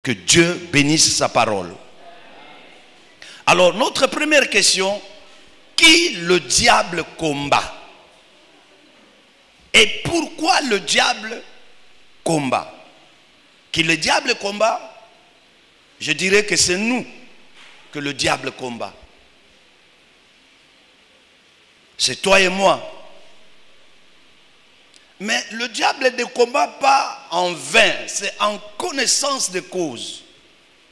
Que Dieu bénisse sa parole. Alors, notre première question, qui le diable combat? Et pourquoi le diable combat? Qui le diable combat? Je dirais que c'est nous que le diable combat. C'est toi et moi. Mais le diable ne combat pas en vain, c'est en connaissance de cause.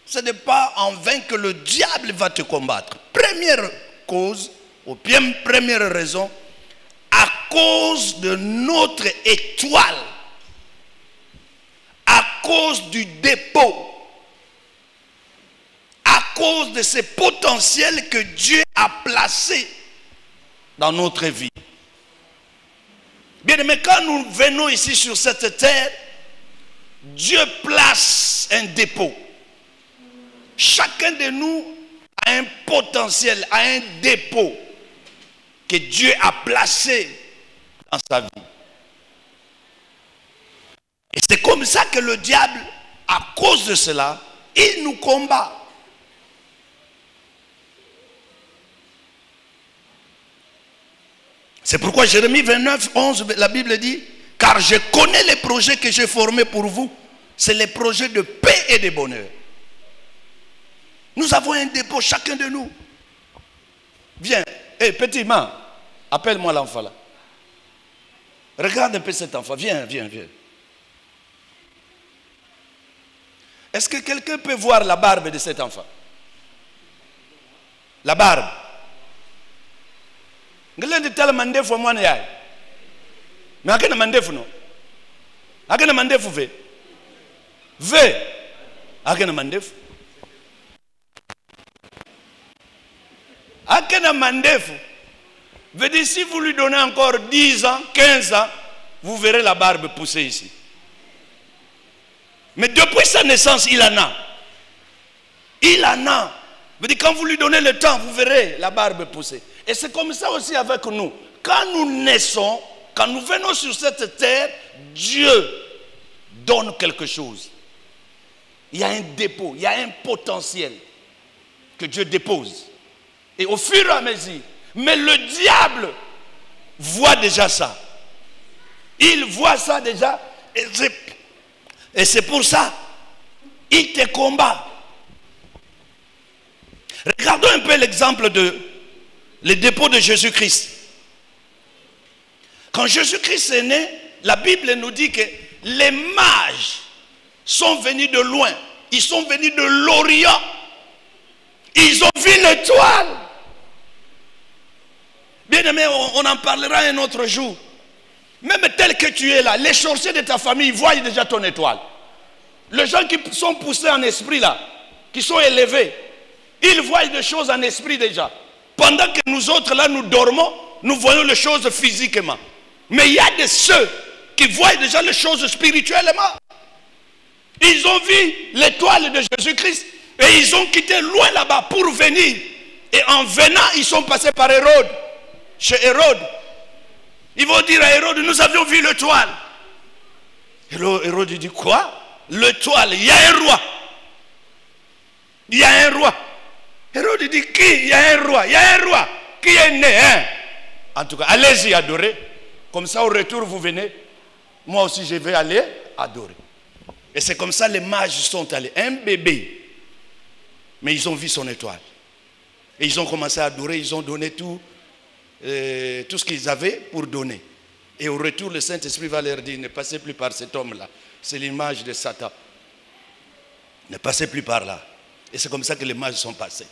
Ce n'est pas en vain que le diable va te combattre. Première cause, ou bien première raison, à cause de notre étoile, à cause du dépôt, à cause de ce potentiel que Dieu a placé dans notre vie. Bien aimé, quand nous venons ici sur cette terre, Dieu place un dépôt. Chacun de nous a un potentiel, a un dépôt que Dieu a placé dans sa vie. Et c'est comme ça que le diable, à cause de cela, il nous combat. C'est pourquoi Jérémie 29, 11, la Bible dit, car je connais les projets que j'ai formés pour vous. C'est les projets de paix et de bonheur. Nous avons un dépôt, chacun de nous. Viens, hey, petit man, appelle-moi l'enfant là. Regarde un peu cet enfant, viens, viens, viens. Est-ce que quelqu'un peut voir la barbe de cet enfant? La barbe. Ngelen de tel mandefu mwana yae. Mais akena mandefu no. Akena mandefu ve. Ve. Akena mandefu. Akena mandefu. Veut dire si vous lui donnez encore 10 ans, 15 ans, vous verrez la barbe pousser ici. Mais depuis sa naissance, il en a. Il en a. Veut dire quand vous lui donnez le temps, vous verrez la barbe pousser. Et c'est comme ça aussi avec nous. Quand nous naissons, quand nous venons sur cette terre, Dieu donne quelque chose. Il y a un dépôt, il y a un potentiel que Dieu dépose. Et au fur et à mesure, mais le diable voit déjà ça. Il voit ça déjà. Et c'est pour ça, il te combat. Regardons un peu l'exemple de le dépôt de Jésus-Christ. Quand Jésus-Christ est né, la Bible nous dit que les mages sont venus de loin. Ils sont venus de l'Orient. Ils ont vu l'étoile. Bien aimé, on en parlera un autre jour. Même tel que tu es là, les sorciers de ta famille voient déjà ton étoile. Les gens qui sont poussés en esprit là, qui sont élevés, ils voient des choses en esprit déjà. Pendant que nous autres là, nous dormons, nous voyons les choses physiquement. Mais il y a de ceux qui voient déjà les choses spirituellement. Ils ont vu l'étoile de Jésus-Christ et ils ont quitté loin là-bas pour venir. Et en venant, ils sont passés par Hérode. Chez Hérode. Ils vont dire à Hérode, nous avions vu l'étoile. Hérode dit quoi? L'étoile, il y a un roi. Il y a un roi. Hérode dit qui? Il y a un roi. Il y a un roi qui est né. Hein? En tout cas, allez-y adorer. Comme ça, au retour, vous venez. Moi aussi, je vais aller adorer. Et c'est comme ça les mages sont allés. Un bébé. Mais ils ont vu son étoile. Et ils ont commencé à adorer. Ils ont donné tout ce qu'ils avaient pour donner. Et au retour, le Saint-Esprit va leur dire, ne passez plus par cet homme-là. C'est l'image de Satan. Ne passez plus par là. Et c'est comme ça que les mages sont passés.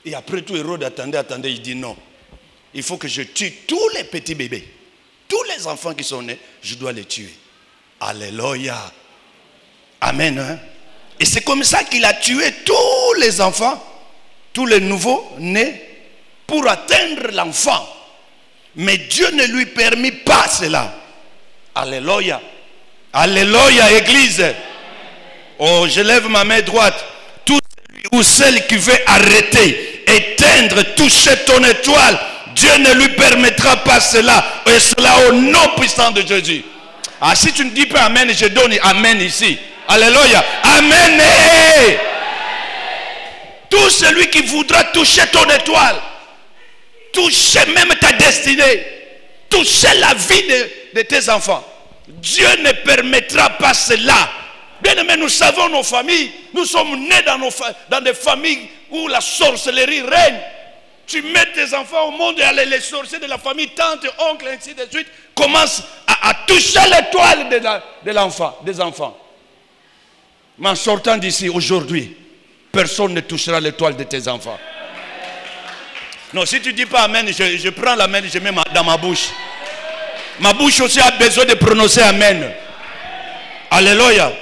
Et après tout, Hérode attendait, il dit non. Il faut que je tue tous les petits bébés. Tous les enfants qui sont nés, je dois les tuer. Alléluia. Amen. Hein? Et c'est comme ça qu'il a tué tous les enfants, tous les nouveaux nés, pour atteindre l'enfant. Mais Dieu ne lui permit pas cela. Alléluia. Alléluia, Église. Oh, je lève ma main droite. Tout celui ou celle qui veut arrêter, éteindre, toucher ton étoile, Dieu ne lui permettra pas cela. Et cela au nom puissant de Jésus. Ah, si tu ne dis pas Amen, je donne Amen ici. Alléluia. Amen. Tout celui qui voudra toucher ton étoile, toucher même ta destinée, toucher la vie de tes enfants, Dieu ne permettra pas cela. Bien aimé, nous savons nos familles. Nous sommes nés dans des familles où la sorcellerie règne. Tu mets tes enfants au monde et les sorciers de la famille, tante, oncle, ainsi de suite, commencent à toucher l'étoile des enfants. Mais en sortant d'ici, aujourd'hui, personne ne touchera l'étoile de tes enfants. Non, si tu ne dis pas Amen, je prends l'amen, je mets dans ma bouche. Ma bouche aussi a besoin de prononcer Amen. Alléluia.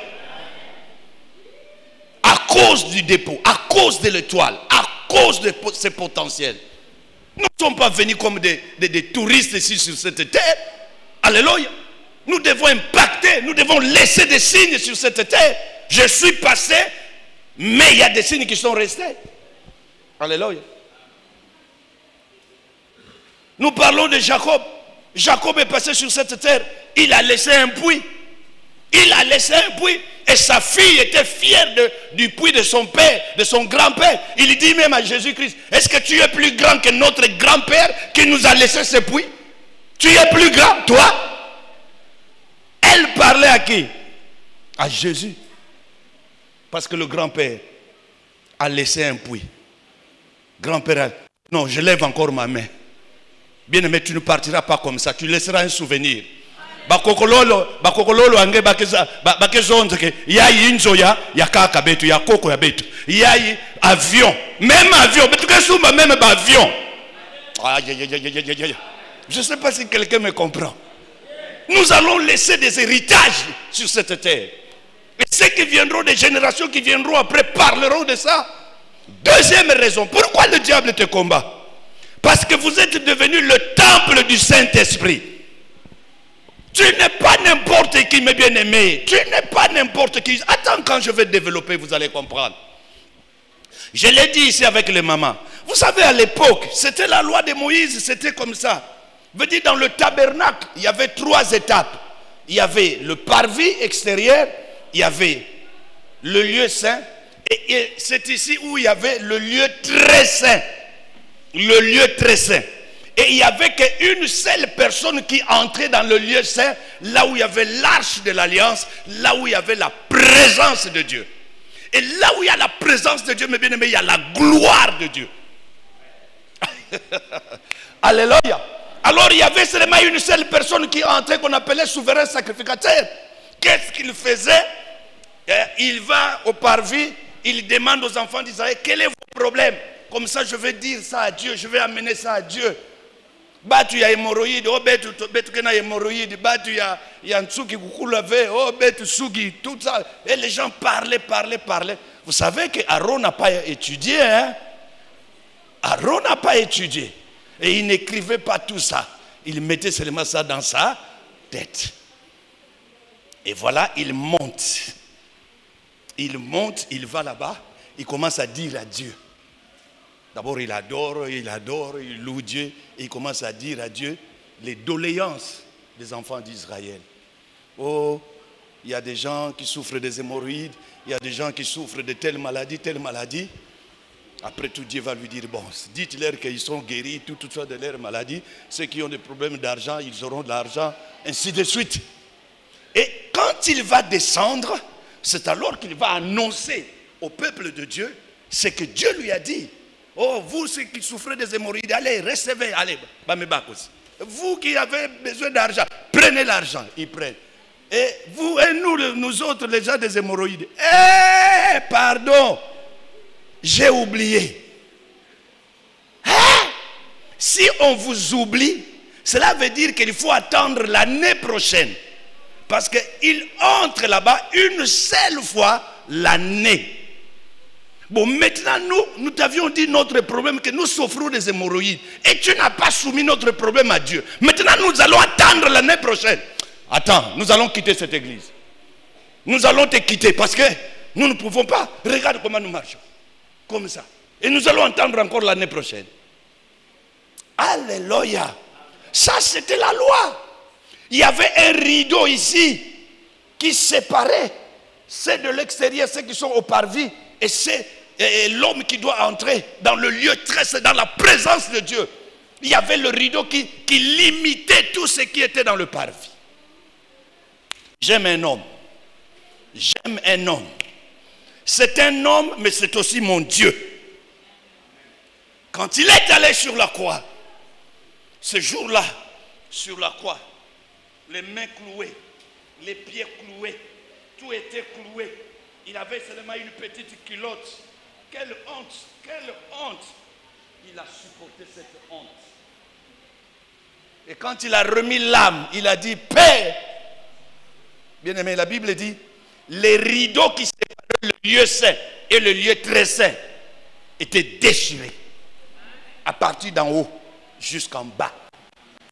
À cause du dépôt, à cause de l'étoile, à cause de ses potentiels. Nous ne sommes pas venus comme des touristes ici sur cette terre. Alléluia. Nous devons impacter, nous devons laisser des signes sur cette terre. Je suis passé, mais il y a des signes qui sont restés. Alléluia. Nous parlons de Jacob. Jacob est passé sur cette terre. Il a laissé un puits. Il a laissé un puits. Et sa fille était fière du puits de son père, de son grand-père. Il dit même à Jésus-Christ, est-ce que tu es plus grand que notre grand-père qui nous a laissé ce puits? Tu es plus grand, toi? Elle parlait à qui? À Jésus. Parce que le grand-père a laissé un puits. Grand-père a... Non, je lève encore ma main. Bien aimé, tu ne partiras pas comme ça. Tu laisseras un souvenir. Bakokololo ange bakezonze ke yayi inzoya ya kaka betu ya koko ya betu yayi avion, même avion betu kesumba même avion. Je ne sais pas si quelqu'un me comprend. Nous allons laisser des héritages sur cette terre. Et ceux qui viendront, des générations qui viendront après, parleront de ça. Deuxième raison, pourquoi le diable te combat? Parce que vous êtes devenu le temple du Saint-Esprit. Tu n'es pas n'importe qui, mes bien-aimés. Tu n'es pas n'importe qui. Attends, quand je vais développer, vous allez comprendre. Je l'ai dit ici avec les mamans. Vous savez, à l'époque, c'était la loi de Moïse, c'était comme ça. Veut dire, dans le tabernacle, il y avait 3 étapes. Il y avait le parvis extérieur, il y avait le lieu saint, et c'est ici où il y avait le lieu très saint. Le lieu très saint. Et il n'y avait qu'une seule personne qui entrait dans le lieu saint, là où il y avait l'arche de l'alliance, là où il y avait la présence de Dieu. Et là où il y a la présence de Dieu, mes bien-aimés, il y a la gloire de Dieu. Alléluia. Alors il y avait seulement une seule personne qui entrait, qu'on appelait souverain sacrificateur. Qu'est-ce qu'il faisait? Il va au parvis, il demande aux enfants d'Israël, quel est votre problème? Comme ça je vais dire ça à Dieu, je vais amener ça à Dieu. Batu ya hémorroïde, oh betu kena hémorroïde, batu ya nsuki kukulave, oh betu sugi, tout ça. Et les gens parlaient. Vous savez que Aaron n'a pas étudié, hein? Aaron n'a pas étudié. Et il n'écrivait pas tout ça. Il mettait seulement ça dans sa tête. Et voilà, il monte. Il monte, il va là-bas, il commence à dire à Dieu. D'abord, il adore, il loue Dieu. Et il commence à dire à Dieu les doléances des enfants d'Israël. Oh, il y a des gens qui souffrent des hémorroïdes. Il y a des gens qui souffrent de telle maladie, telle maladie. Après tout, Dieu va lui dire, bon, dites-leur qu'ils sont guéris, tout ça de leur maladie. Ceux qui ont des problèmes d'argent, ils auront de l'argent, ainsi de suite. Et quand il va descendre, c'est alors qu'il va annoncer au peuple de Dieu ce que Dieu lui a dit. Oh, vous ceux qui souffrez des hémorroïdes, allez, recevez, allez, vous qui avez besoin d'argent, prenez l'argent, ils prennent. Et vous et nous autres, les gens des hémorroïdes, pardon, j'ai oublié. Si on vous oublie, cela veut dire qu'il faut attendre l'année prochaine. Parce qu'il entre là-bas une seule fois l'année. Bon, maintenant, nous t'avions dit notre problème, que nous souffrons des hémorroïdes. Et tu n'as pas soumis notre problème à Dieu. Maintenant, nous allons attendre l'année prochaine. Attends, nous allons quitter cette église. Nous allons te quitter parce que nous ne pouvons pas. Regarde comment nous marchons. Comme ça. Et nous allons attendre encore l'année prochaine. Alléluia. Ça, c'était la loi. Il y avait un rideau ici qui séparait c'est de l'extérieur, ceux qui sont au parvis, et c'est l'homme qui doit entrer dans le lieu très saint, dans la présence de Dieu. Il y avait le rideau qui limitait tout ce qui était dans le parvis. J'aime un homme. J'aime un homme. C'est un homme, mais c'est aussi mon Dieu. Quand il est allé sur la croix, ce jour-là, sur la croix, les mains clouées, les pieds cloués, tout était cloué. Il avait seulement une petite culotte. Quelle honte, quelle honte. Il a supporté cette honte. Et quand il a remis l'âme, il a dit, Père, bien aimé, la Bible dit, les rideaux qui séparaient le lieu saint et le lieu très saint étaient déchirés. À partir d'en haut jusqu'en bas.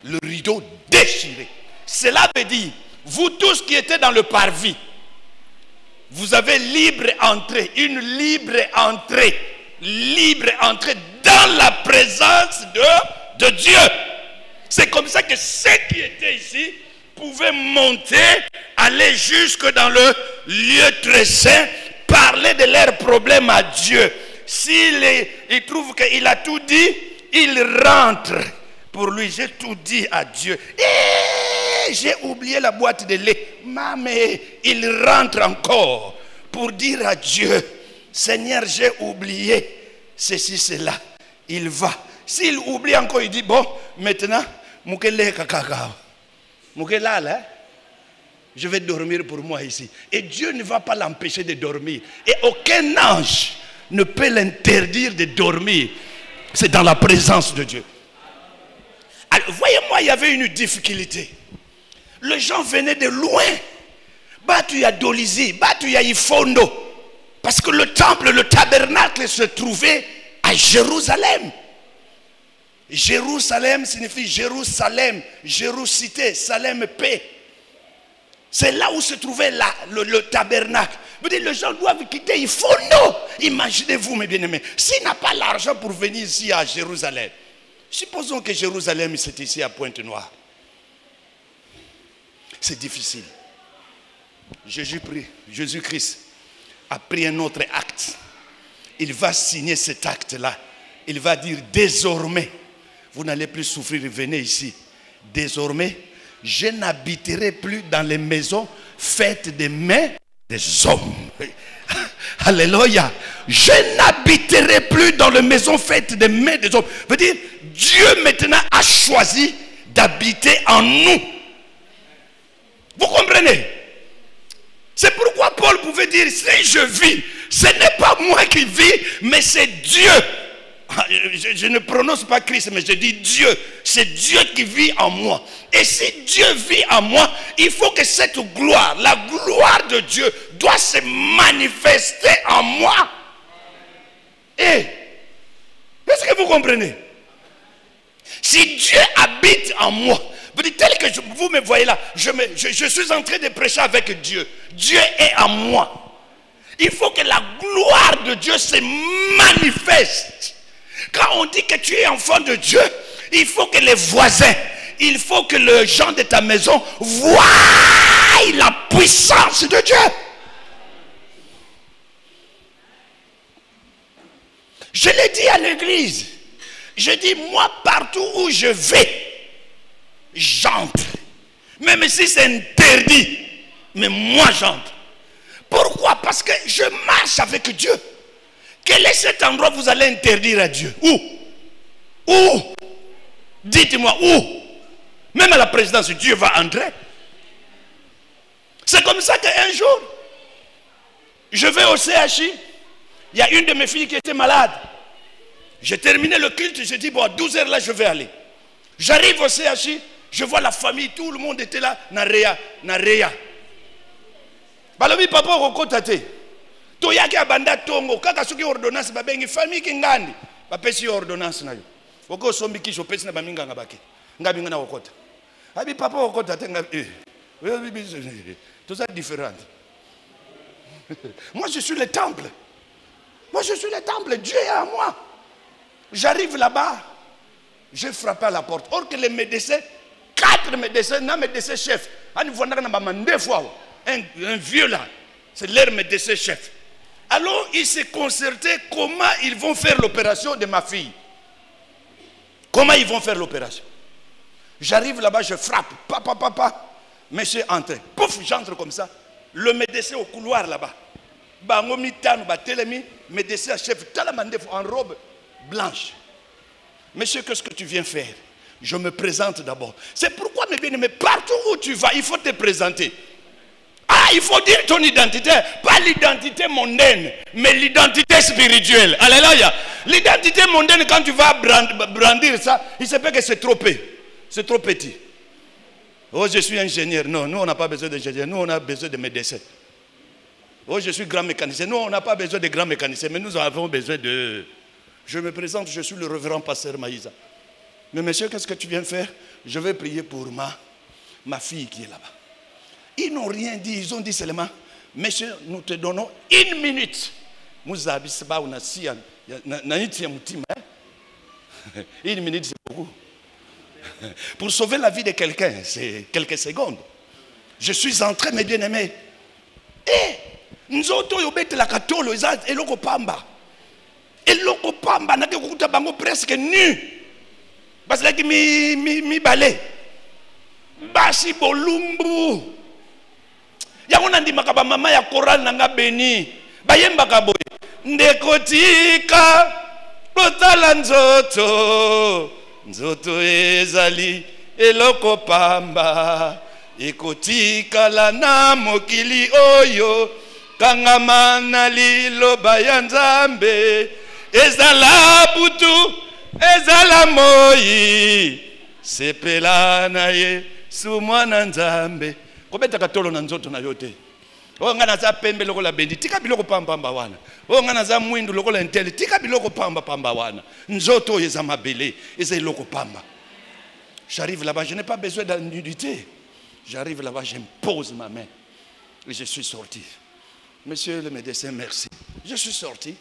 Le rideau déchiré. Cela veut dire, vous tous qui étiez dans le parvis, vous avez libre entrée, une libre entrée dans la présence de Dieu. C'est comme ça que ceux qui étaient ici pouvaient monter, aller jusque dans le lieu très saint, parler de leurs problèmes à Dieu. S'il trouve qu'il a tout dit, il rentre. Pour lui, j'ai tout dit à Dieu. Et j'ai oublié la boîte de lait. Mais il rentre encore pour dire à Dieu, Seigneur, j'ai oublié ceci, cela. Il va. S'il oublie encore, il dit, bon, maintenant, je vais dormir pour moi ici. Et Dieu ne va pas l'empêcher de dormir. Et aucun ange ne peut l'interdire de dormir. C'est dans la présence de Dieu. Alors, voyez-moi, il y avait une difficulté. Les gens venaient de loin. Batu ya Dolizi, Batu ya Ifondo. Parce que le temple, le tabernacle se trouvait à Jérusalem. Jérusalem signifie Jérusalem, Jérusité, Salem, paix. C'est là où se trouvait le tabernacle. Vous dites, les gens doivent quitter Ifondo. Imaginez-vous, mes bien-aimés, s'il n'a pas l'argent pour venir ici à Jérusalem, supposons que Jérusalem, c'est ici à Pointe-Noire. C'est difficile. Jésus-Christ a pris un autre acte. Il va signer cet acte-là. Il va dire, désormais, vous n'allez plus souffrir, venez ici. Désormais, je n'habiterai plus dans les maisons faites des mains des hommes. Alléluia. Je n'habiterai plus dans les maisons faites des mains des hommes. Veut dire, Dieu maintenant a choisi d'habiter en nous. Vous comprenez? C'est pourquoi Paul pouvait dire, si je vis, ce n'est pas moi qui vis, mais c'est Dieu. Je ne prononce pas Christ, mais je dis Dieu. C'est Dieu qui vit en moi. Et si Dieu vit en moi, il faut que cette gloire, la gloire de Dieu, doit se manifester en moi. Est-ce que vous comprenez? Si Dieu habite en moi, vous dites, tel que vous me voyez là, je suis en train de prêcher avec Dieu. Dieu est en moi. Il faut que la gloire de Dieu se manifeste. Quand on dit que tu es enfant de Dieu, il faut que les voisins, il faut que les gens de ta maison voient la puissance de Dieu. Je l'ai dit à l'église. Je dis, moi, partout où je vais, j'entre. Même si c'est interdit, mais moi j'entre. Pourquoi? Parce que je marche avec Dieu. Quel est cet endroit que vous allez interdire à Dieu? Où? Où? Dites-moi où? Même à la présidence, Dieu va entrer. C'est comme ça qu'un jour, je vais au CHI. Il y a une de mes filles qui était malade. J'ai terminé le culte, j'ai dit, bon, à 12 h là, je vais aller. J'arrive au CHI, je vois la famille, tout le monde était là, Nareya. Balobi papa okotate. Toyaki abanda tongo, kaka suki ordonnance babengi famille ki ngandi. Bapesi ordonnance na yo. Oko sombi kisho pesi na baminga ngabaki. Ngabi ngana okota. Abi papa okotate ngabi. Tout ça différent. Moi je suis le temple. Moi je suis le temple, Dieu est à moi. J'arrive là-bas, j'ai frappé à la porte. Or que les médecins, 4 médecins, non médecins chefs, un vieux là, C'est leur médecin chef. Alors, ils se concertaient comment ils vont faire l'opération de ma fille. Comment ils vont faire l'opération. J'arrive là-bas, je frappe. Papa. Monsieur entre. Pouf, j'entre comme ça. Le médecin au couloir là-bas. Bangomi Tanu, Batelemi, médecin chef, Talamandef en robe blanche. Monsieur, qu'est-ce que tu viens faire? Je me présente d'abord. C'est pourquoi, mes bien-aimés, partout où tu vas, il faut te présenter. Ah, il faut dire ton identité. Pas l'identité mondaine, mais l'identité spirituelle. Alléluia. L'identité mondaine, quand tu vas brandir ça, il se peut que c'est trop petit. C'est trop petit. Oh, je suis ingénieur. Non, nous, on n'a pas besoin d'ingénieur. Nous, on a besoin de médecins. Oh, je suis grand mécanicien. Nous, on n'a pas besoin de grands mécaniciens, mais nous avons besoin de... Je me présente, je suis le révérend pasteur Maïsa. Mais monsieur, qu'est-ce que tu viens faire? Je vais prier pour ma fille qui est là-bas. Ils n'ont rien dit, ils ont dit seulement, monsieur, nous te donnons 1 minute. Une minute, c'est beaucoup. Pour sauver la vie de quelqu'un, c'est quelques secondes. Je suis entré, mes bien-aimés. Nous autres, la katolo, et l'oko pamba. Et l'oko pamba, n'a que presque nu. Parce que mi balé. Basi bolumbu. Yango nandi makaba mama ya Koran nanga beni. Bayemba kaboy. Ndekotika. Kotala nzoto. Nzoto ezali. Eloko pamba. Ekotika la na mokili oyo. Kangamana liloba ya Nzambe. Ezala butu. Ezala moi. Sepela na ye. Sumwana Nzambe. Kobeta katolo na nzoto na yote. O ngana za pembe lokola bendi. Tika biloko pamba wana. O ngana za mwindu lokola ntele. Tika biloko pamba wana. Nzoto yeza mabele. Eza iloko pamba. J'arrive là-bas, je n'ai pas besoin de nudité. J'arrive là-bas, j'impose ma main. Et je suis sorti. Monsieur le médecin, merci. Je suis sorti.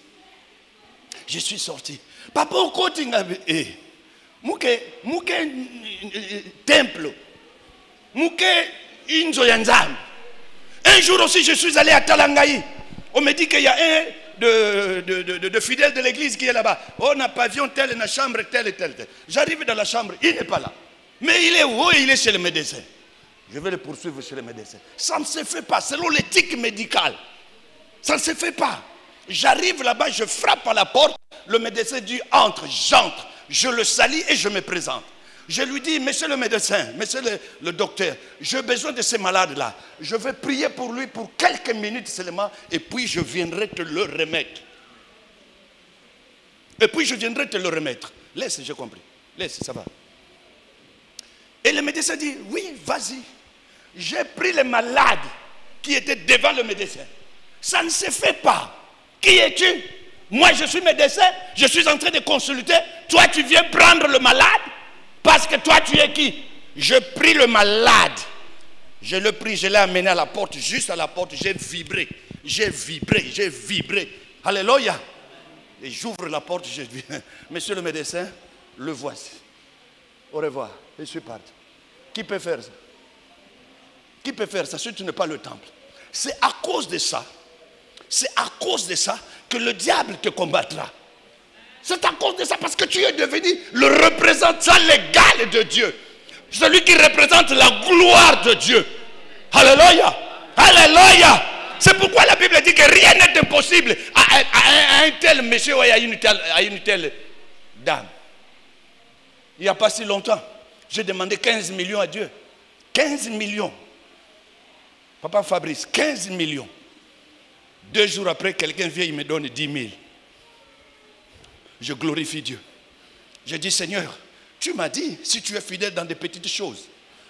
Je suis sorti. Papa au côté Mouke temple. Mouke inzo yanzam. Un jour aussi, je suis allé à Talangaï. On me dit qu'il y a un de fidèles de l'église qui est là-bas. On a pavillon tel, une chambre telle et telle. J'arrive dans la chambre, il n'est pas là. Mais il est où? Il est chez le médecin. Je vais le poursuivre chez le médecin. Ça ne se fait pas, selon l'éthique médicale. Ça ne se fait pas. J'arrive là-bas, je frappe à la porte. Le médecin dit entre, j'entre. Je le salue et je me présente. Je lui dis, monsieur le médecin, monsieur le docteur, j'ai besoin de ce malade-là. Je vais prier pour lui pour quelques minutes seulement et puis je viendrai te le remettre. Et puis je viendrai te le remettre. Laisse, j'ai compris. Laisse, ça va. Et le médecin dit, oui, vas-y. J'ai pris le malade qui était devant le médecin. Ça ne se fait pas. Qui es-tu? Moi, je suis médecin. Je suis en train de consulter. Toi, tu viens prendre le malade. Parce que toi, tu es qui? Je prie le malade. Je le prie, je l'ai amené à la porte. Juste à la porte, j'ai vibré. J'ai vibré, j'ai vibré. Alléluia. Et j'ouvre la porte, je dis, monsieur le médecin, le voici. Au revoir. Et je suis parti. Qui peut faire ça? Qui peut faire ça si tu n'es pas le temple? C'est à cause de ça. C'est à cause de ça que le diable te combattra. C'est à cause de ça parce que tu es devenu le représentant légal de Dieu. Celui qui représente la gloire de Dieu. Alléluia. Alléluia. C'est pourquoi la Bible dit que rien n'est impossible à un tel monsieur ou à une telle dame. Il n'y a pas si longtemps, j'ai demandé 15 millions à Dieu. 15 millions. Papa Fabrice, 15 millions. 2 jours après, quelqu'un vient, il me donne 10 000. Je glorifie Dieu. Je dis, Seigneur, tu m'as dit, si tu es fidèle dans des petites choses,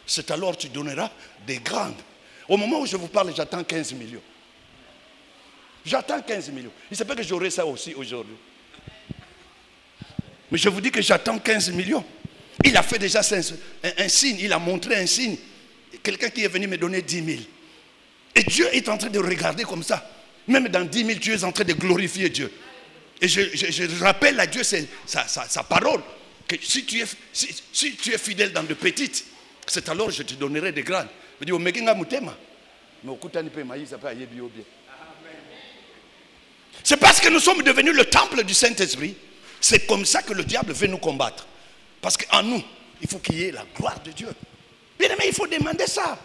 c'est alors que tu donneras des grandes. Au moment où je vous parle, j'attends 15 millions. J'attends 15 millions. Il se peut que j'aurai ça aussi aujourd'hui. Mais je vous dis que j'attends 15 millions. Il a fait déjà un signe, il a montré un signe. Quelqu'un qui est venu me donner 10 000. Et Dieu est en train de regarder comme ça. Même dans 10 000, tu es en train de glorifier Dieu. Et je rappelle à Dieu sa parole. Que si tu es fidèle dans de petites, c'est alors que je te donnerai des grandes. Je dis, Omega Mutema. Mais au Koutani Pema, il s'appelle Ayebi Obie. C'est parce que nous sommes devenus le temple du Saint-Esprit. C'est comme ça que le diable veut nous combattre. Parce qu'en nous, il faut qu'il y ait la gloire de Dieu. Bien aimé, il faut demander ça.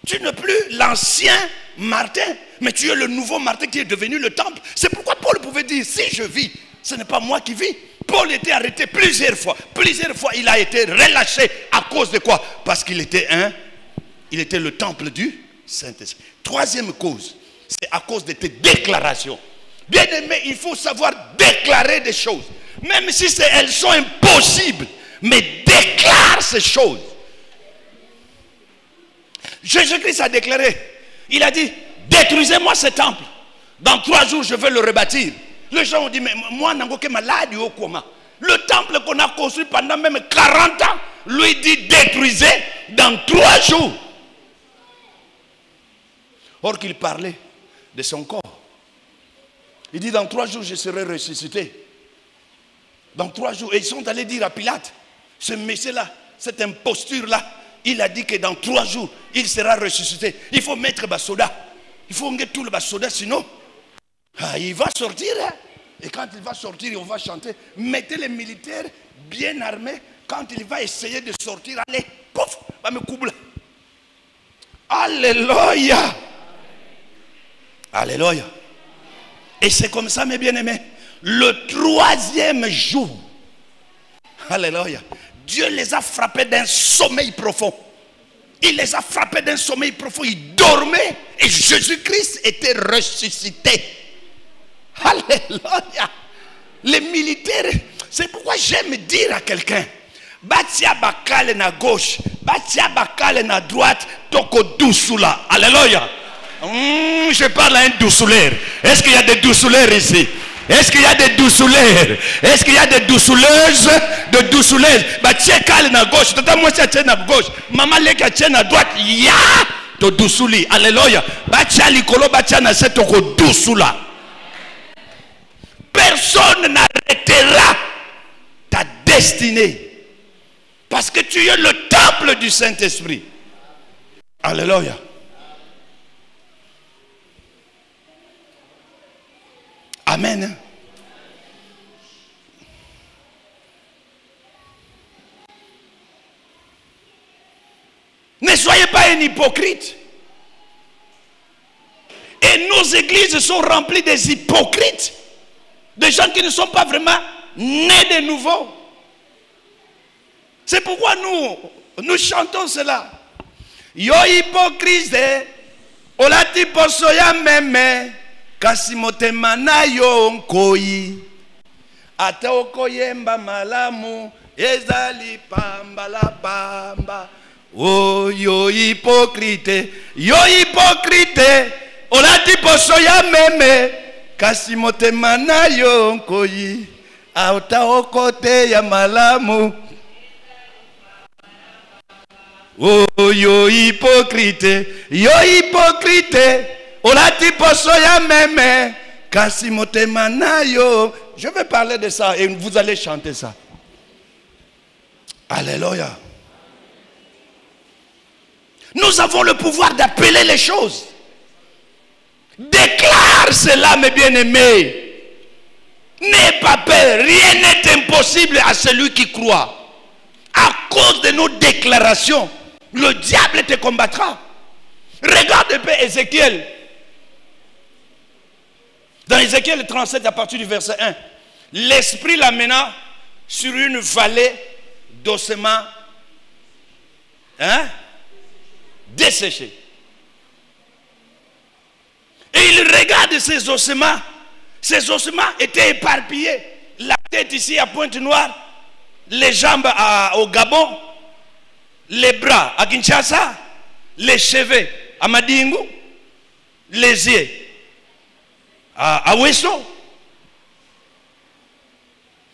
Tu n'es plus l'ancien Martin, mais tu es le nouveau Martin qui est devenu le temple. C'est pourquoi Paul pouvait dire, si je vis, ce n'est pas moi qui vis. Paul était arrêté plusieurs fois. Plusieurs fois, il a été relâché. À cause de quoi? Parce qu'il était il était le temple du Saint-Esprit. Troisième cause, c'est à cause de tes déclarations. Bien aimé, il faut savoir déclarer des choses. Même si elles sont impossibles, mais déclare ces choses. Jésus-Christ a déclaré, il a dit, détruisez-moi ce temple. Dans 3 jours, je vais le rebâtir. Les gens ont dit, mais moi, je malade au coma. Le temple qu'on a construit pendant même 40 ans, lui dit, détruisez dans 3 jours. Or qu'il parlait de son corps. Il dit, dans 3 jours, je serai ressuscité. Dans 3 jours. Et ils sont allés dire à Pilate, ce monsieur-là, cette imposture-là, il a dit que dans 3 jours, il sera ressuscité. Il faut mettre Basoda. Il faut mettre tout le Basoda, sinon, il va sortir. Hein? Et quand il va sortir, on va chanter. Mettez les militaires bien armés. Quand il va essayer de sortir, allez, pouf, va me couper. Alléluia. Alléluia. Et c'est comme ça, mes bien-aimés. Le 3e jour, alléluia, Dieu les a frappés d'un sommeil profond. Il les a frappés d'un sommeil profond. Ils dormaient et Jésus-Christ était ressuscité. Alléluia. Les militaires, c'est pourquoi j'aime dire à quelqu'un, Batia bakale na gauche, Batia bakale na droite, toko dousoula. Alléluia. Je parle à un dousouleur. Est-ce qu'il y a des dousouleurs ici? Est-ce qu'il y a des dousouleurs? Est-ce qu'il y a des dousouleuses? De dousouleuses. Bah tiens calme à gauche. Tata moi tiens à gauche. Maman les qui tiennent à droite. Ya to dousouli. Alléluia. Bah tiens l'icolo bah tiens à cette toko dousoula. Personne n'arrêtera ta destinée. Parce que tu es le temple du Saint-Esprit. Alléluia. Amen. Ne soyez pas un hypocrite. Et nos églises sont remplies des hypocrites. Des gens qui ne sont pas vraiment nés de nouveau. C'est pourquoi nous chantons cela. Yo hypocrite, olati posoya meme. Kasi motema na yo nkoi ata okoyemba malamu ezali pamba la pamba. Oh yo hypocrite olati poso ya meme kasi motema na yo nkoi ata okote ya malamu. Oh yo hypocrite olati poso ya meme kasi motema na yo. Je vais parler de ça et vous allez chanter ça. Alléluia. Nous avons le pouvoir d'appeler les choses. Déclare cela, mes bien-aimés. N'aie pas peur. Rien n'est impossible à celui qui croit. À cause de nos déclarations, le diable te combattra. Regarde un peu Ézéchiel. Dans Ézéchiel 37, à partir du verset 1, l'Esprit l'amena sur une vallée d'ossements desséchés. Et il regarde ces ossements. Ces ossements étaient éparpillés. La tête ici à Pointe Noire, les jambes au Gabon, les bras à Kinshasa, les cheveux à Madingu, les yeux à Wesso.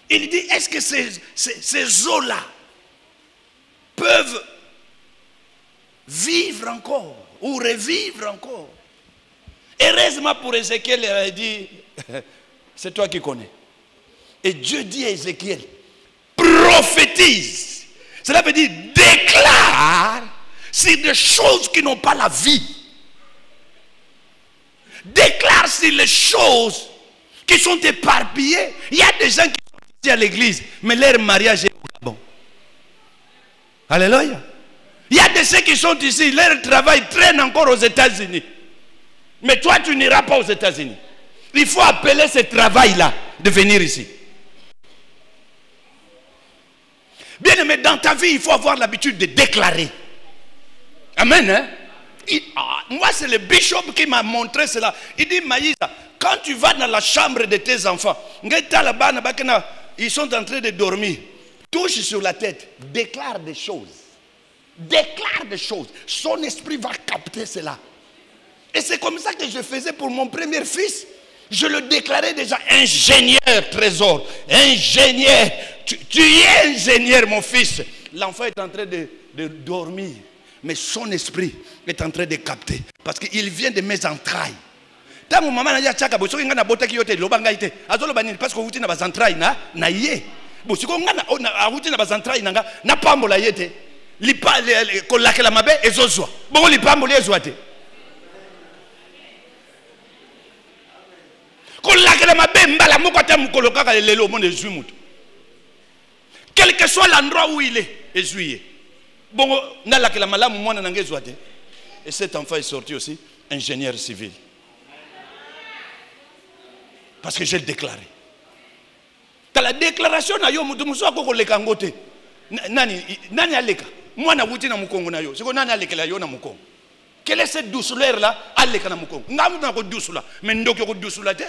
Il dit, est-ce que ces eaux-là peuvent vivre encore ou revivre encore? Heureusement pour Ézéchiel, il a dit, c'est toi qui connais. Et Dieu dit à Ézéchiel, prophétise. Cela veut dire déclare sur des choses qui n'ont pas la vie. Déclare sur les choses qui sont éparpillés. Il y a des gens qui sont ici à l'église, mais leur mariage est au Gabon. Alléluia. Il y a de ceux qui sont ici, leur travail traîne encore aux États-Unis. Mais toi, tu n'iras pas aux États-Unis. Il faut appeler ce travail-là de venir ici. Bien aimé, dans ta vie, il faut avoir l'habitude de déclarer. Amen. Hein? Moi, c'est le bishop qui m'a montré cela. Il dit, Maïsa, quand tu vas dans la chambre de tes enfants, ils sont en train de dormir, touche sur la tête, déclare des choses. Déclare des choses. Son esprit va capter cela. Et c'est comme ça que je faisais pour mon premier fils. Je le déclarais déjà ingénieur, trésor. Ingénieur. Tu es ingénieur, mon fils. L'enfant est en train de dormir. Mais son esprit est en train de capter. Parce qu'il vient de mes entrailles. Tant que maman a dit, parce que vous avez des entrailles, na ye. Bon, si vous avez des entrailles, na pambola yete. Lipa kolakela mabe ezozwa. Bon, li pambola ezwa te. Quel que soit l'endroit où il est, bon, et cet enfant est sorti aussi ingénieur civil. Parce que j'ai déclaré. Dans la déclaration, nani aleka. Moi na wuti na mukongo na yo. Siko nani alekela yo na mukongo. Quelle est cette douceur là? Aleka na mukongo. Ngamu na ko douceur, mais ndoko ko douceur te.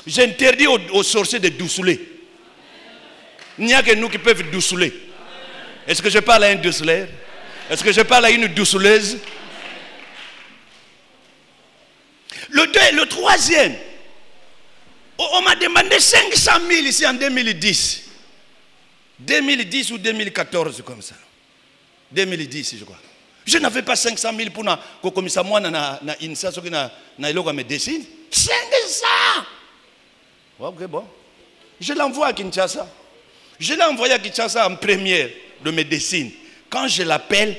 J'interdis aux sorciers de douceler. Il n'y a que nous qui peuvent douceler. Est-ce que je parle à un douceleur? Est-ce que je parle à une douceleuse? Le troisième, on m'a demandé 500 000 ici en 2010. 2010 ou 2014, comme ça. 2010, je crois. Je n'avais pas 500 000 pour que comme ça, moi, na insa, ce que na iloga me dessine. 500! Ok, bon. Je l'envoie à Kinshasa. Je l'ai envoyé à Kinshasa en première de mes dessins. Quand je l'appelle,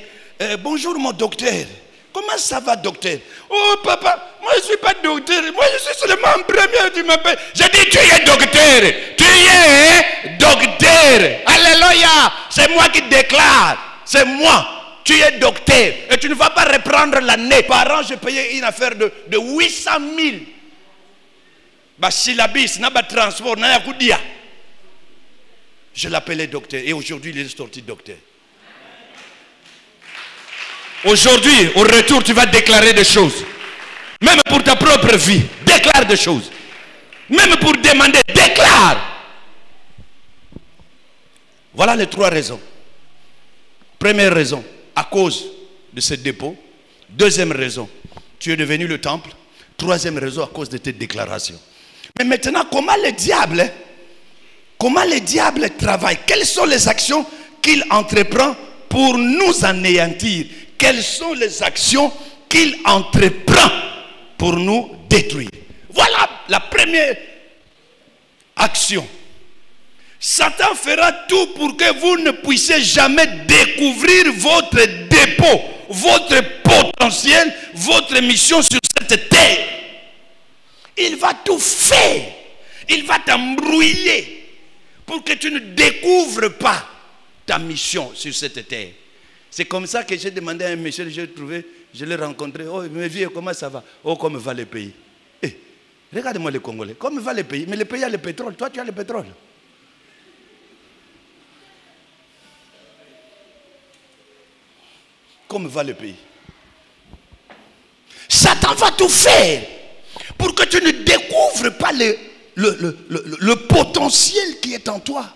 bonjour mon docteur. Comment ça va, docteur? Oh papa, moi je ne suis pas docteur. Moi je suis seulement en première, tu m'appelles. Je dis tu es docteur. Tu es docteur. Alléluia. C'est moi qui déclare. C'est moi. Tu es docteur. Et tu ne vas pas reprendre l'année. Par an, je payais une affaire de 800 000. Basilabis, n'a pas transport, n'a pas de. Je l'appelais docteur. Et aujourd'hui, il est sorti docteur. Aujourd'hui, au retour, tu vas déclarer des choses. Même pour ta propre vie, déclare des choses. Même pour demander, déclare. Voilà les trois raisons. Première raison, à cause de ce dépôt. Deuxième raison, tu es devenu le temple. Troisième raison, à cause de tes déclarations. Mais maintenant, comment le diable travaille? Quelles sont les actions qu'il entreprend pour nous anéantir? Quelles sont les actions qu'il entreprend pour nous détruire? Voilà la première action. Satan fera tout pour que vous ne puissiez jamais découvrir votre dépôt, votre potentiel, votre mission sur cette terre. Il va tout faire. Il va t'embrouiller pour que tu ne découvres pas ta mission sur cette terre. C'est comme ça que j'ai demandé à un monsieur, je l'ai rencontré. Oh, mes vieux, comment ça va? Oh, comme va le pays. Eh, regarde-moi les Congolais. Comme va le pays? Mais le pays a le pétrole. Toi, tu as le pétrole. Comme va le pays? Satan va tout faire pour que tu ne découvres pas le potentiel qui est en toi.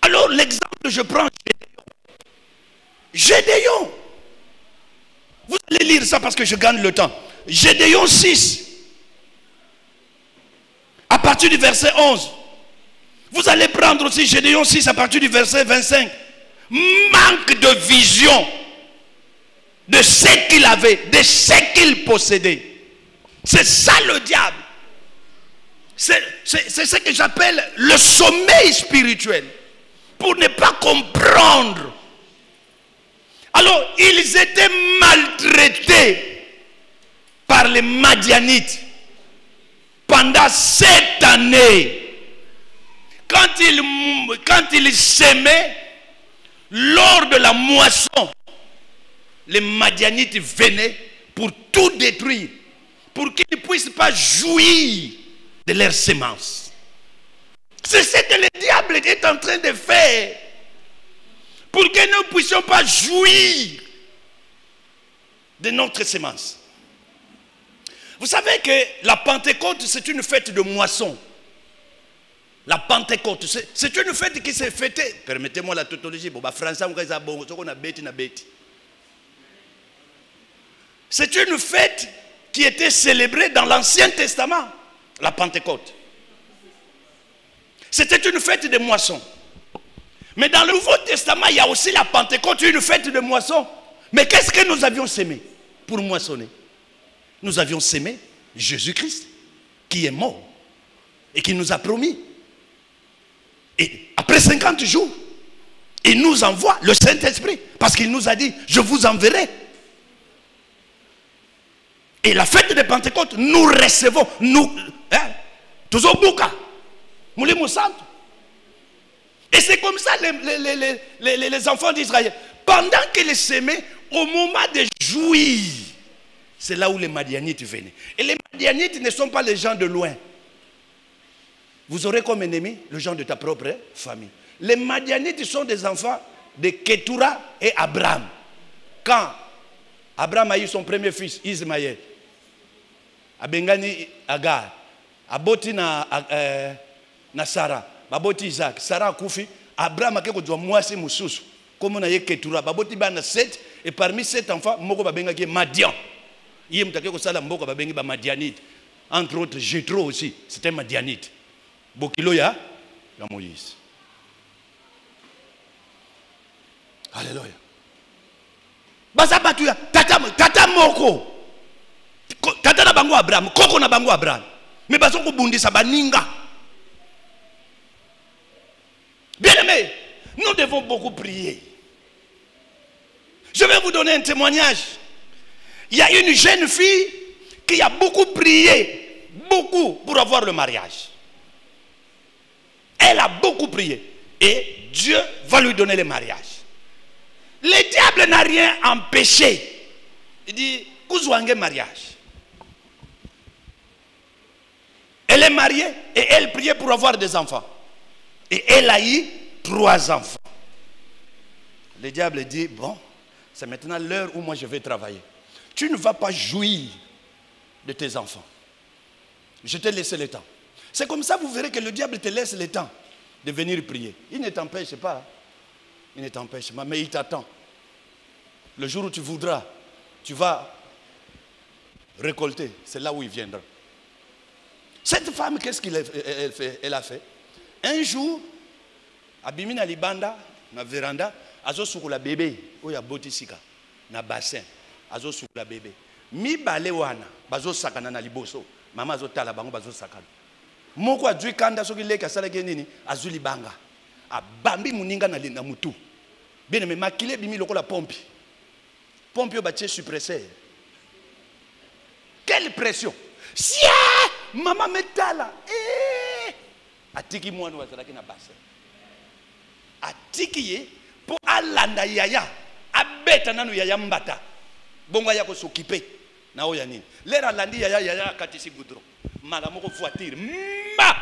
Alors l'exemple que je prends, Gédéon. Vous allez lire ça parce que je gagne le temps. Gédéon 6. À partir du verset 11. Vous allez prendre aussi Gédéon 6 à partir du verset 25. Manque de vision de ce qu'il avait, de ce qu'il possédait. C'est ça le diable. C'est ce que j'appelle le sommeil spirituel. Pour ne pas comprendre. Alors, ils étaient maltraités par les Madianites pendant 7 années. Quand ils s'aimaient, lors de la moisson, les Madianites venaient pour tout détruire, pour qu'ils ne puissent pas jouir de leurs semences. C'est ce que le diable est en train de faire, pour que nous ne puissions pas jouir de notre semence. Vous savez que la Pentecôte, c'est une fête de moisson. La Pentecôte, c'est une fête qui s'est fêtée. Permettez-moi la tautologie. C'est une fête qui était célébrée dans l'Ancien Testament, la Pentecôte. C'était une fête de moisson. Mais dans le Nouveau Testament, il y a aussi la Pentecôte, une fête de moisson. Mais qu'est-ce que nous avions sémé pour moissonner? Nous avions sémé Jésus-Christ, qui est mort et qui nous a promis. Et après 50 jours, il nous envoie le Saint-Esprit, parce qu'il nous a dit, je vous enverrai. Et la fête de Pentecôte, nous recevons, toujours Bouka, Moulimo Santo. Et c'est comme ça les enfants d'Israël, pendant qu'ils s'aimaient, au moment de jouir, c'est là où les Madianites venaient. Et les Madianites ne sont pas les gens de loin. Vous aurez comme ennemi le gens de ta propre famille. Les Madianites sont des enfants de Ketura et Abraham. Quand Abraham a eu son premier fils, Ismaël, Abengani Agar, Aboti na Sarah, Baboti Isaac, Sarah Koufi, Abraham a fait moisi mususu. Comme on a eu Ketura, Baboti bana 7, et parmi 7 enfants, Moko Babengaki Madian. Il y a un sala Moko Babengi Madianite. Entre autres, Jétro aussi, c'était Madianite. Bokilo ya Moïse. Alléluia. Basa batuya tata moko. Tata na bango Abraham, koko na bango Abraham. Mais baso ko bundisa baninga. Bien-aimés, nous devons beaucoup prier. Je vais vous donner un témoignage. Il y a une jeune fille qui a beaucoup prié, beaucoup pour avoir le mariage. Elle a beaucoup prié. Et Dieu va lui donner le mariage. Le diable n'a rien empêché. Il dit, Kouzouange mariage. Elle est mariée et elle priait pour avoir des enfants. Et elle a eu 3 enfants. Le diable dit, bon, c'est maintenant l'heure où moi je vais travailler. Tu ne vas pas jouir de tes enfants. Je t'ai laissé le temps. C'est comme ça, vous verrez que le diable te laisse le temps de venir prier. Il ne t'empêche pas. Il ne t'empêche pas, mais il t'attend. Le jour où tu voudras, tu vas récolter. C'est là où il viendra. Cette femme, qu'est-ce qu'elle a fait? Un jour, Abimina Libanda, na véranda, azo sukula bébé, oya botisika, na bassin, azo sukula bébé. Mi bale wana, bazo sakana na liboso, mama azo tala bango bazo sakana. Moko adui kanda soki leka sala kenini, azuli banga. Abambi muninga na mutu. Bien mais makile bimi lokola pompe. Pompe yo batie suppresseur. Quelle pression! Sia! Maman metala. Atiki mwana wazalaki na bassin. Atiki ye po alanda yaya. Abeta nanu yaya mbata. Bongo yako s'occuper na oya nini. Lera landi yaya katisi goudron. Mala moko voiture. Mba!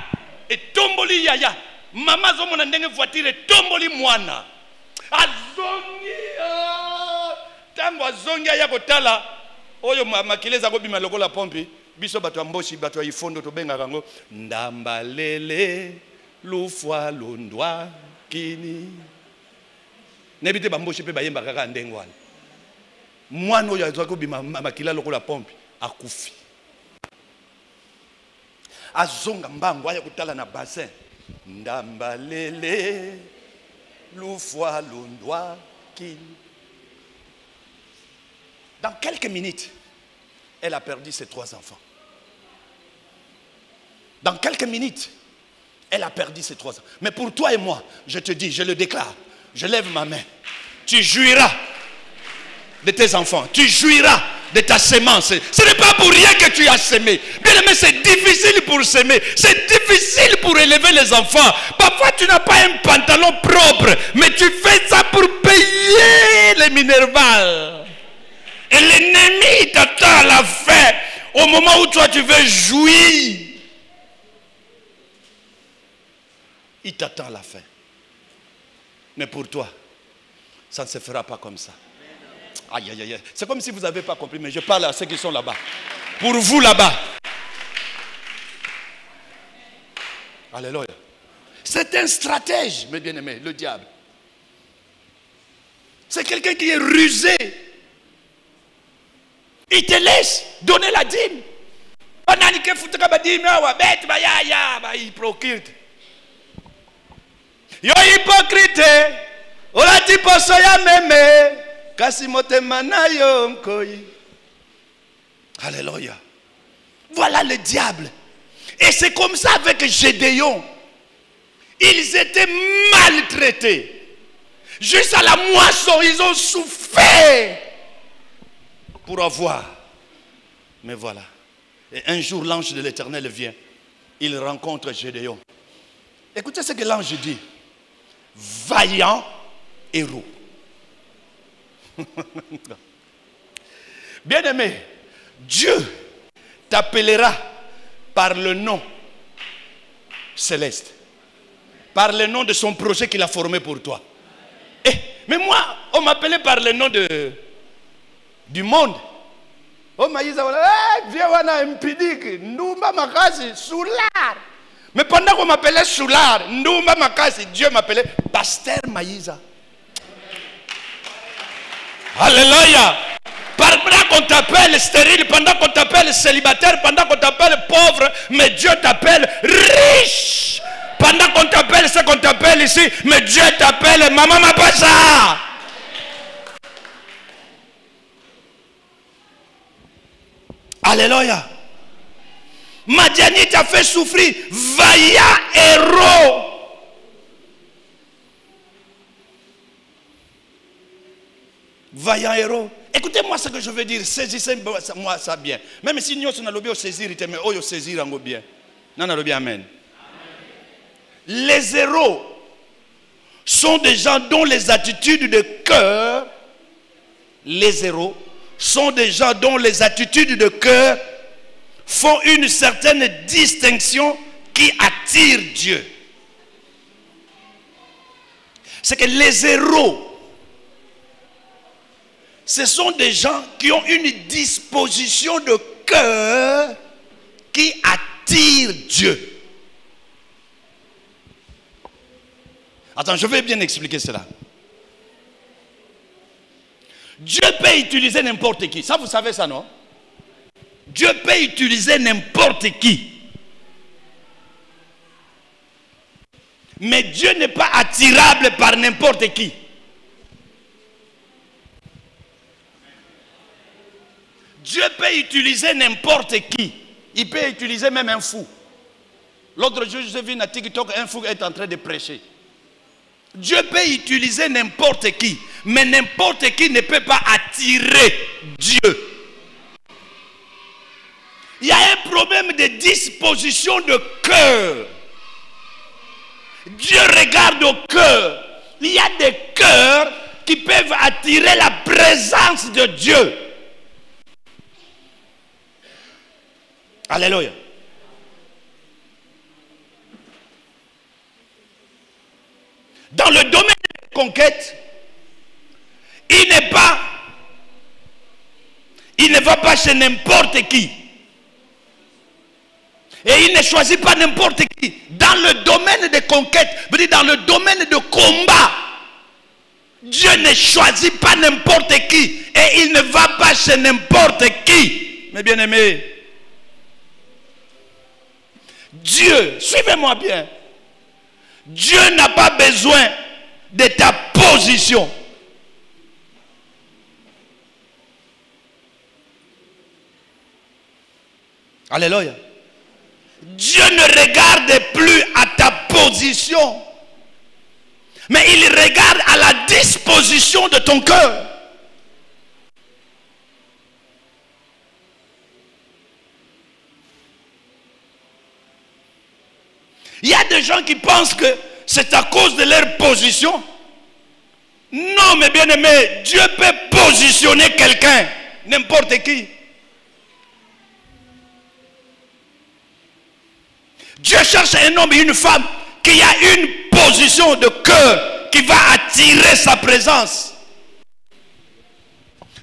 Et tomboli yaya. Mama zo mona ndenge voiture et tomboli mwana. Azongi. Tango azongi ya kotala. Oyo makileza ko bima lokola pompe. Biso bato amboshi bato ifondo to benga kango ndambalele lufwa londwa kini. Nebite bamboshi pe bayemba kaka ndengwana. Mwana oyo azwa ko bima makila lokola pompe akufi. Azonga mbango aya kutala na bassin. Ndambalele lufwa londwa kini. Dans quelques minutes, elle a perdu ses 3 enfants. Dans quelques minutes, elle a perdu ses 3 enfants. Mais pour toi et moi, je te dis, je le déclare, je lève ma main. Tu jouiras de tes enfants. Tu jouiras de ta semence. Ce n'est pas pour rien que tu as semé. Bien aimé, c'est difficile pour semer. C'est difficile pour élever les enfants. Parfois, tu n'as pas un pantalon propre, mais tu fais ça pour payer les Minerval. Et l'ennemi t'attend à la fin, au moment où toi tu veux jouir. Il t'attend à la fin. Mais pour toi, ça ne se fera pas comme ça. Aïe, aïe, aïe. C'est comme si vous n'avez pas compris, mais je parle à ceux qui sont là-bas. Pour vous là-bas. Alléluia. C'est un stratège, mes bien-aimés, le diable. C'est quelqu'un qui est rusé. Il te laisse donner la dîme. Il procure. Yo hypocrite. Ola tiposo ya meme. Kasi motema na yo nkoi. Alléluia. Voilà le diable. Et c'est comme ça avec Gédéon. Ils étaient maltraités. Juste à la moisson, ils ont souffert pour avoir. Mais voilà. Et un jour, l'ange de l'Éternel vient. Il rencontre Gédéon. Écoutez ce que l'ange dit. Vaillant héros. Bien-aimé, Dieu t'appellera par le nom céleste. Par le nom de son projet qu'il a formé pour toi. Mais moi, on m'appelait par le nom du monde. Oh, viens wana impidik, Ndumba Makasi, Soulard. Mais pendant qu'on m'appelait Soulard, Ndumba Makasi, Dieu m'appelait Pasteur Maïza. Alléluia. Pendant qu'on t'appelle stérile, pendant qu'on t'appelle célibataire, pendant qu'on t'appelle pauvre, mais Dieu t'appelle riche. Pendant qu'on t'appelle ce qu'on t'appelle ici, mais Dieu t'appelle Maman Mapasa. Alléluia. Madiani t'a fait souffrir. Vaillant héros. Vaillant héros. Écoutez-moi ce que je veux dire. Saisissez-moi ça bien. Même si nous sommes au saisir, mais au saisir en bien. Non, non, bien, amen. Les héros sont des gens dont les attitudes de cœur, les héros sont des gens dont les attitudes de cœur font une certaine distinction qui attire Dieu. C'est que les héros, ce sont des gens qui ont une disposition de cœur qui attire Dieu. Attends, je vais bien expliquer cela. Dieu peut utiliser n'importe qui. Ça, vous savez ça, non? Dieu peut utiliser n'importe qui. Mais Dieu n'est pas attirable par n'importe qui. Dieu peut utiliser n'importe qui. Il peut utiliser même un fou. L'autre jour, j'ai vu un TikTok, un fou est en train de prêcher. Dieu peut utiliser n'importe qui, mais n'importe qui ne peut pas attirer Dieu. Il y a un problème de disposition de cœur. Dieu regarde au cœur. Il y a des cœurs qui peuvent attirer la présence de Dieu. Alléluia. Dans le domaine de la conquête, il ne va pas chez n'importe qui. Et il ne choisit pas n'importe qui. Dans le domaine de conquête, dans le domaine de combat, Dieu ne choisit pas n'importe qui. Et il ne va pas chez n'importe qui. Mes bien-aimés, Dieu, suivez-moi bien. Dieu n'a pas besoin de ta position. Alléluia. Dieu ne regarde plus à ta position, mais il regarde à la disposition de ton cœur. Il y a des gens qui pensent que c'est à cause de leur position. Non, mes bien-aimés, Dieu peut positionner quelqu'un, n'importe qui. Dieu cherche un homme et une femme qui a une position de cœur qui va attirer sa présence.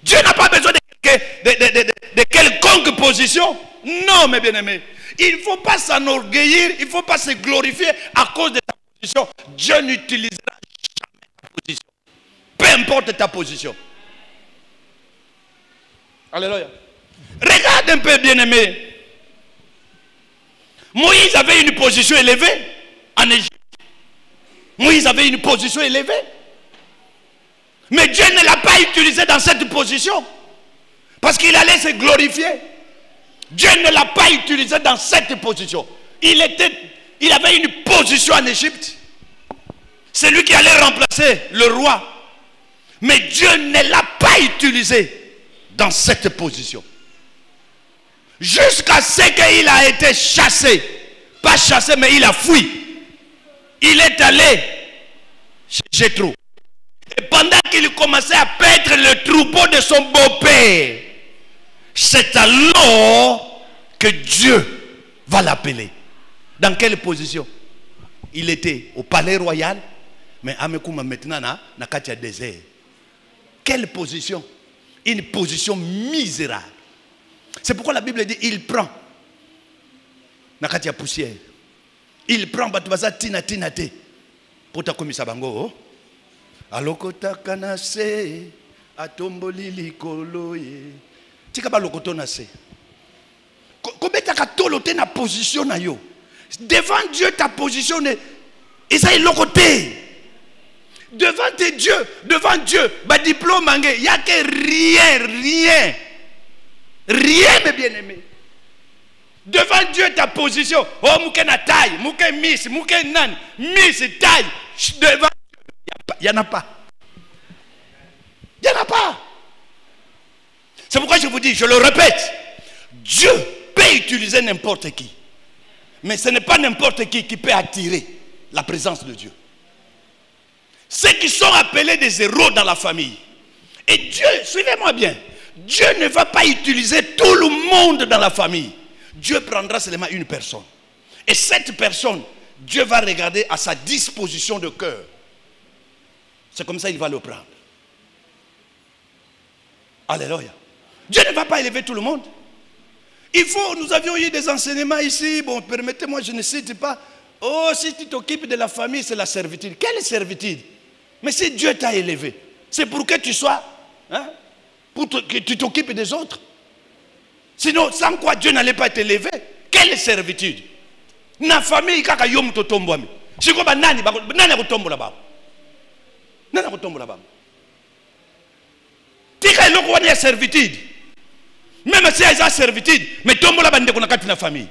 Dieu n'a pas besoin de quelconque position. Non, mes bien-aimés. Il ne faut pas s'enorgueillir, il ne faut pas se glorifier à cause de ta position. Dieu n'utilisera jamais ta position. Peu importe ta position. Alléluia. Regarde un peu, bien-aimé. Moïse avait une position élevée en Égypte. Moïse avait une position élevée. Mais Dieu ne l'a pas utilisé dans cette position. Parce qu'il allait se glorifier. Dieu ne l'a pas utilisé dans cette position. Il avait une position en Égypte. C'est lui qui allait remplacer le roi. Mais Dieu ne l'a pas utilisé dans cette position. Jusqu'à ce qu'il a été chassé. Pas chassé, mais il a fui. Il est allé chez Jéthro. Et pendant qu'il commençait à paître le troupeau de son beau-père, c'est alors que Dieu va l'appeler. Dans quelle position? Il était au palais royal, mais Amekouma maintenant na katia désert. Quelle position? Une position misérable. C'est pourquoi la Bible dit il prend na katia poussière. Il prend batbaza tina te pour ta komisa bango. Alokota kanase atomboli likoloye. Tika ba lokoto na se. Kobeta ka tolote na position na yo. Devant Dieu ta position et ça est lokoté. Devant tes dieux, devant Dieu, ba diplôme mangé, il y a que rien. Rien, mes bien-aimés. Devant Dieu, ta position. Oh, mouké na taille, mouké miss, mouké nan, miss taille. Devant Dieu, il n'y en a pas. Il n'y en a pas. C'est pourquoi je vous dis, je le répète, Dieu peut utiliser n'importe qui. Mais ce n'est pas n'importe qui peut attirer la présence de Dieu. Ceux qui sont appelés des héros dans la famille. Et Dieu, suivez-moi bien, Dieu ne va pas utiliser tout le monde dans la famille. Dieu prendra seulement une personne. Et cette personne, Dieu va regarder à sa disposition de cœur. C'est comme ça qu'il va le prendre. Alléluia. Dieu ne va pas élever tout le monde. Nous avions eu des enseignements ici. Bon, permettez-moi, je ne cite pas. Oh, si tu t'occupes de la famille, c'est la servitude. Quelle servitude? Mais si Dieu t'a élevé, c'est pour que tu sois, que tu t'occupes des autres. Sinon, sans quoi Dieu n'allait pas t'élever. Quelle servitude? Na famille, kaka yom to tombo ami. Si quoi nani ko tombo là-bas. Nani ko tombo là-bas. Tika eloko wana ya servitude. Même si il y a servitude, mais tombo là-bas ndeko na kati na famille.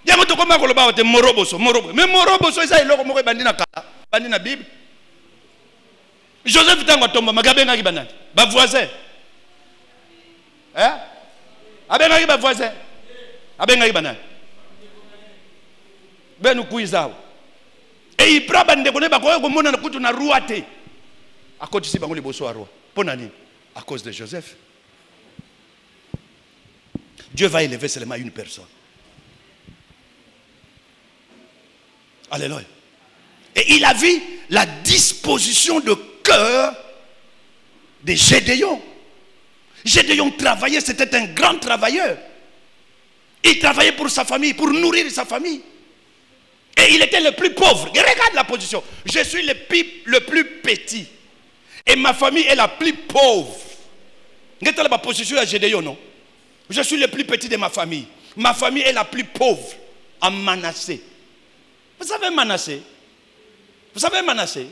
Yango to koma ko loba te moroboso. Mais moroboso isa eloko moko bandi na kala, bandi na Bible. Joseph tango tombo magabenga ki banani. Ba voisin. Hein? Abenga ki ba voisin. Abenga ki banani. Benu kuizao. Et il prend bande ko ne ba ko mona na kutu na roi te. Akoti si bango liboso a roi. Pona nini? À cause de Joseph. Dieu va élever seulement une personne. Alléluia. Et il a vu la disposition de cœur de Gédéon. Gédéon travaillait, c'était un grand travailleur. Il travaillait pour sa famille, pour nourrir sa famille. Et il était le plus pauvre. Et regarde la position. Je suis le plus petit. Et ma famille est la plus pauvre. Regardez la position de Gédéon, non? Je suis le plus petit de ma famille. Ma famille est la plus pauvre. En Manassé. Vous savez Manassé? Vous savez Manassé?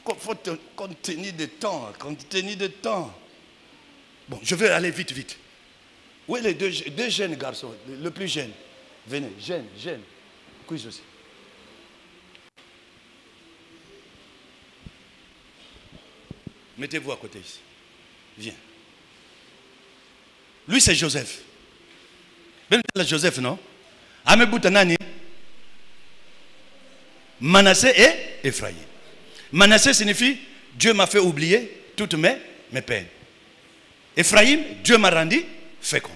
Il faut compte tenu de temps. Compte tenu de temps. Bon, je vais aller vite, vite. Où est les deux jeunes garçons? Le plus jeune. Venez, jeune. Quiz aussi. Mettez-vous à côté ici. Viens. Lui, c'est Joseph. Même Joseph, non? Amebuta nani? Manassé et Ephraïm. Manassé signifie Dieu m'a fait oublier toutes mes peines. Ephraïm, Dieu m'a rendu fécond.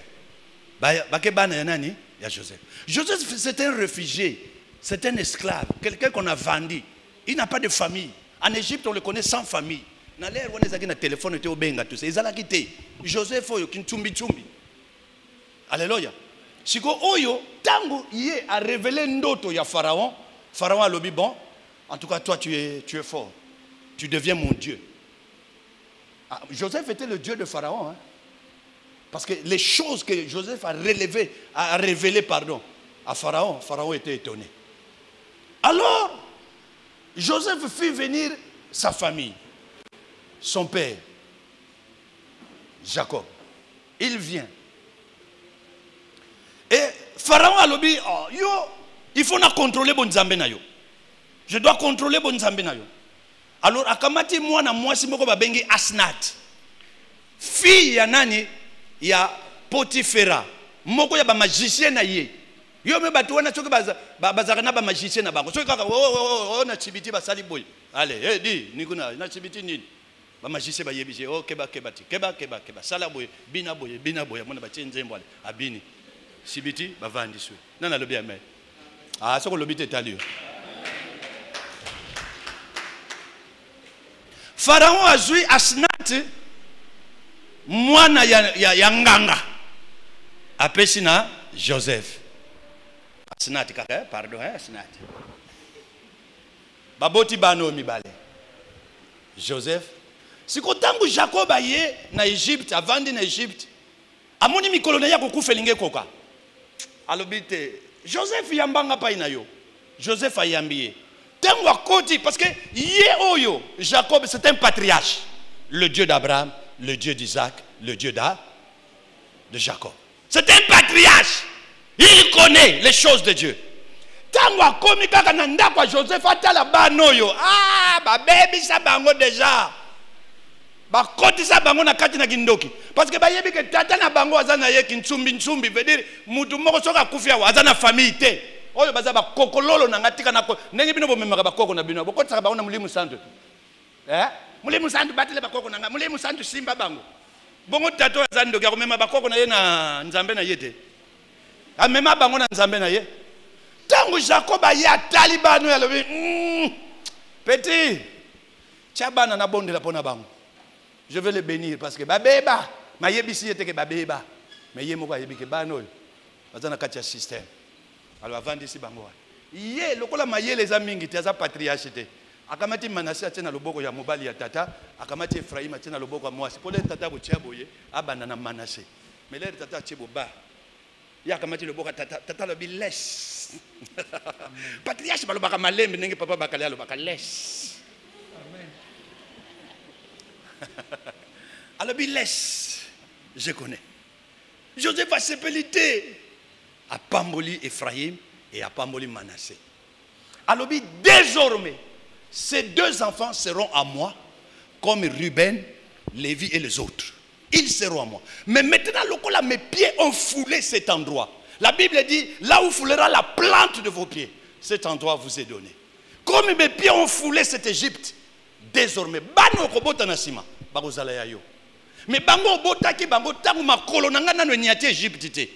Joseph. Joseph, c'est un réfugié, c'est un esclave, quelqu'un qu'on a vendu. Il n'a pas de famille. En Égypte, on le connaît sans famille. Dans l'air, on est à téléphone, on est tout ça. Ils ont quitté. Joseph, il est alléluia. Si Oyo, tango yé a révélé ndoto ya Pharaon, Pharaon a dit bon, en tout cas toi tu es fort, tu deviens mon Dieu. Ah, Joseph était le Dieu de Pharaon, hein? Parce que les choses que Joseph a révélées à Pharaon, Pharaon était étonné. Alors, Joseph fit venir sa famille, son père, Jacob. Il vient. Et Pharaon a dit, oh, yo, il faut contrôler bon Nzambe na yo. Je dois contrôler bon Nzambe na yo. Alors, akamati moi na moi si moko babengi Asnat. Fille ya nani ya Potifera. Moko ya ba magicien na ye. Yo me batu wana soki bazaka na ba magicien na bango. Soki kaka na chibiti basali boy. Allez, di nikuna na chibiti nini? Ba magicien ba yebije o keba sala boy bina boy mona ba tshenzembo ale abini. Chibiti ba vandi swe. Nana lobi amen. Ah soko lobi te talio. Pharaon a joué Asnat, mwana ya nganga. Apesi na Joseph. Asnat kaka, pardon, Asnat. Baboti bano mibale. Joseph. Siko tangu Jacob aye na Egypte, avandi na Egypte. Amoni mikolo na ya kokufelinge koka. Alobite, Joseph yambanga pa ina yo. Joseph ayambiye. Parce que Oyo, Jacob, c'est un patriarche. Le Dieu d'Abraham, le Dieu d'Isaac, le Dieu de Jacob. C'est un patriarche. Il connaît les choses de Dieu. Tango komi kaka nanda kwa Joseph atala banoyo. Ah, ba baby sa bango déjà. Ba koti sa bango na kati na kindoki. Parce que ba yebi ke tata na bango azana ye kintsumbi veut dire mutu moko soka kufia azana famille te. Oyo baza ba kokololo na ngatika na ko ndenge bino bomemaka ba koko na bino bokotaka ba ona mulimu santu mulimu santu batele ba koko na nga mulimu santu simba bango bongo tato za ndoki akomema ba koko na ye na Nzambe na yete amema bango na Nzambe na ye tangu Jacob ya talibano ya lobi petit chabana na bonde la pona bango je vais le bénir parce que babeba mayebisi yete ke babeba mais ye moko ayebi ke bano bazana kati ya système. Alors avant d'ici bangoa. Yé lokola maye les amis qui étaient patriarche te. Akamati Manassé atena loboko ya mobali ya tata, akamati Ephraim atena loboko ya mwasi. Pour les tata botia boye, abana na Manassé. Mais les tata tchebo ba. Ya akamati loboko tata lobi laisse. Patriarche balobaka malembe ndenge papa bakale alobaka laisse. Amen. Alors bi laisse. Je connais. Joseph a sépélité à Pamboli Ephraim et à Pamboli Manassé. Alors désormais, ces deux enfants seront à moi, comme Ruben, Lévi et les autres. Ils seront à moi. Mais maintenant, lorsque mes pieds ont foulé cet endroit, la Bible dit, là où foulera la plante de vos pieds, cet endroit vous est donné. Comme mes pieds ont foulé cette Égypte, désormais, bano kobota nasima, bagozala yayo. Mais bango botaki bango tangu makolo nangana no nyati Égypte te.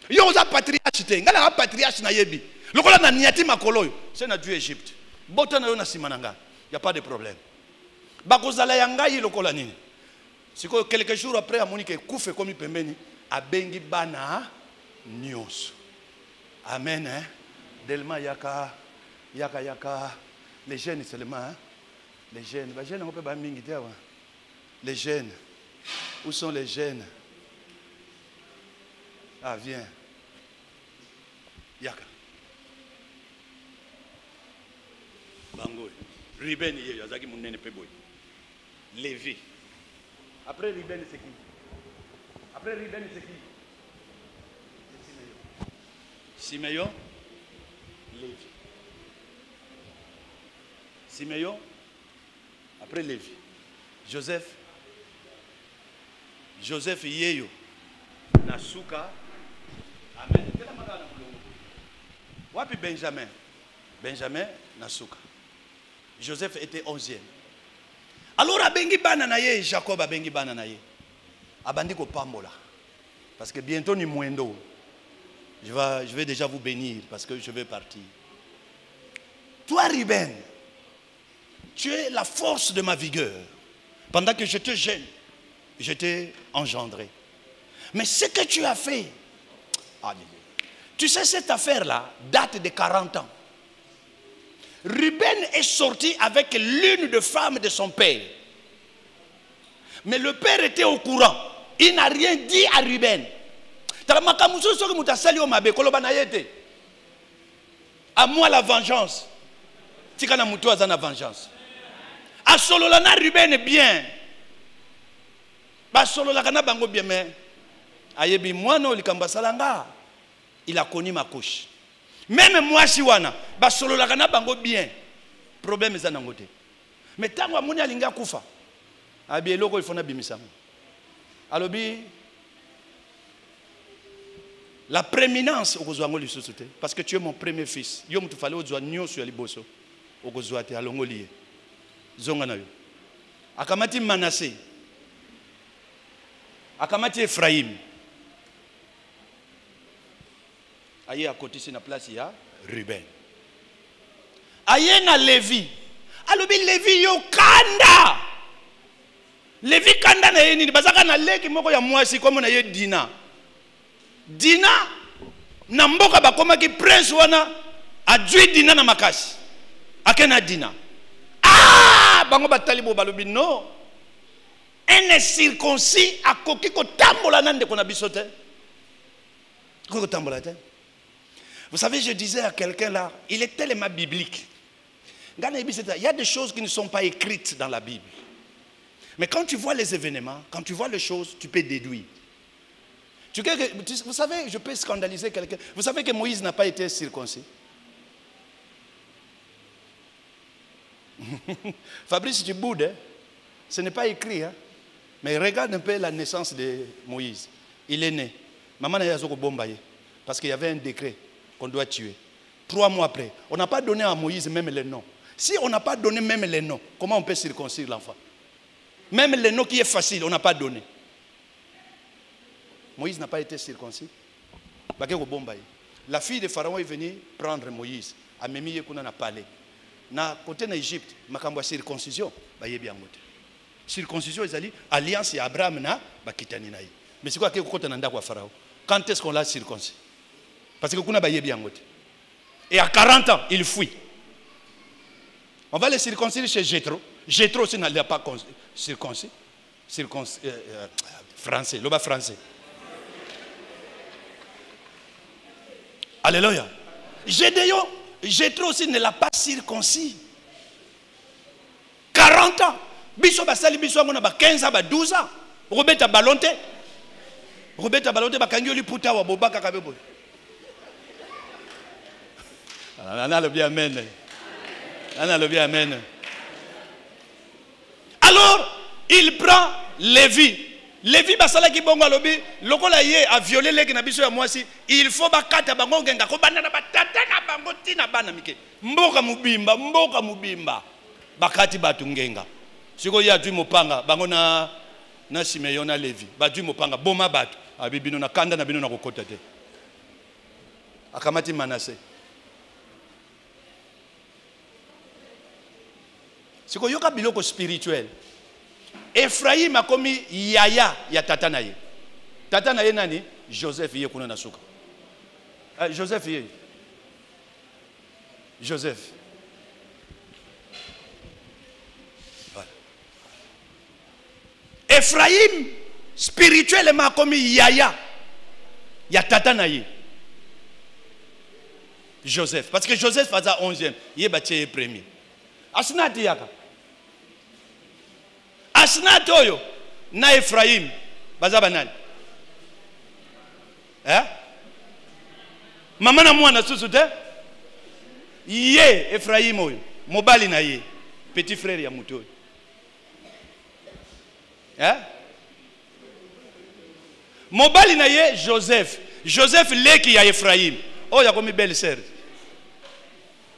Yo oza patriarche te, ngala patriarche na yebi. Lokola na nyati makolo yo, c'est na Dieu Égypte. Bota na yo na sima nanga, y a pas de problème. Bakozala yanga yi lokola nini. Siko quelques jours après amonike kufe komi pembeni, abengi bana nyonso. Amen hein. Delma yaka les jeunes seulement hein. Les jeunes, ba jeunes on peut ba mingi te wa. Les jeunes. Où sont les jeunes? Ah viens. Yaka. Bango. Ruben yé yazaki munene pe boy. Lévi. Après Ruben c'est qui? Après Ruben c'est qui? Simeon. Lévi. Simeon. Après Lévi. Joseph Yeyo. Nasuka. Amen. Wapi Benjamin? Benjamin Nasuka. Joseph était 11e. Alors abengi bana na ye, Jacob abengi bana na ye. Abandi ko pambola. Parce que bientôt ni mwendo. Je vais déjà vous bénir parce que je vais partir. Toi Ruben, tu es la force de ma vigueur. Pendant que je te gêne, je t'ai engendré. Mais ce que tu as fait, tu sais cette affaire-là date de 40 ans. Ruben est sorti avec l'une des femmes de son père. Mais le père était au courant. Il n'a rien dit à Ruben. À moi la vengeance. Tika na mutu azana vengeance. A solola na Ruben bien. Ba solola kana bango bien mais ayebi mwana olikamba salanga. Il a connu ma couche. Même moi si wana ba solola kana bango bien. Problème za nangote. Mais tango amoni alinga kufa. Abi eloko ifona bimisango. Alobi la prééminence au kozwango lisusuté parce que tu es mon premier fils. Yo mutu fallait ozwa nyoso ya liboso. Okozwa te alongoli. Zonga na yo. Akamati Manassé. Akamati Ephraim. Aye à côté c'est na place ya Ruben. Aye na Lévi. Alobi Lévi yo kanda. Lévi kanda na yeni bazaka na leki moko ya mwasi comme na ye Dina. Dina na mboka bakoma ki prince wana adui Dina na makasi. Akena Dina. Ah bango batali bo balobi non. Un circoncis a koki ko tambola nande kona bisote. Ko tambola te. Vous savez, je disais à quelqu'un là, il est tellement biblique. Il y a des choses qui ne sont pas écrites dans la Bible. Mais quand tu vois les événements, quand tu vois les choses, tu peux déduire. Vous savez, je peux scandaliser quelqu'un. Vous savez que Moïse n'a pas été circoncis. Fabrice, tu boudes, hein? Ce n'est pas écrit. Hein? Mais regarde un peu la naissance de Moïse. Il est né. Maman n'a pas bombaye. Parce qu'il y avait un décret qu'on doit tuer. 3 mois après, on n'a pas donné à Moïse même les noms. Si on n'a pas donné même les noms, comment on peut circoncire l'enfant? Même les noms qui est facile, on n'a pas donné. Moïse n'a pas été circoncis. La fille de Pharaon est venue prendre Moïse. A Memi Yekuna n'a parlé. Na côté d'Égypte, makambo circoncision, circoncision, ils allaient alliance et Abraham na bakitani naï. Mais c'est quoi que côté nanda kwa Pharaon? Quand est-ce qu'on l'a circoncis? Parce que kuna bayebi angote. Et à 40 ans, il fuit. On va les circoncire chez Jéthro. Jéthro aussi n'a pas circoncis. Français, l'oba français. Alléluia. Gédéon, Jéthro aussi ne l'a pas circoncis. 40 ans. Biso basali biso ngona ba 15 ans, ba 12 ans. Robeta balonte. Robeta balonte bakangi oli puta wa bobaka kabebo. Amen. Amen. Alors, il prend Lévi. Lévi basala ki bongo alobi, lokola ye a violé leki na biso ya mwasi, il faut bakata bango ngenga ko banda na batata na bango tina bana mike. Mboka mubimba. Bakati batu ngenga. Siko ya dwi mopanga bango na Simeon na Lévi. Ba dwi mopanga boma batu. Abibino na kanda na bino na kokota te. Akamati Manassé. C'est que yoka biloko spirituel. Ephraim a commis yaya ya tata na ye. Tata na ye nani? Joseph ye kuna nasuka. Joseph ye. Joseph. Voilà. Ephraim spirituellement a commis yaya ya tata na ye. Joseph. Parce que Joseph faisait 11e. Ye bâti premier. Asnati yaka. Asnati oyo na Ephraim bazaba nani? Mama na mwana susu te? Ye Ephraim oyo mobali na ye petit frère ya mutu oyo. Mobali na ye Joseph. Joseph leki ya Ephraim. Oyo yakomi belle sœur.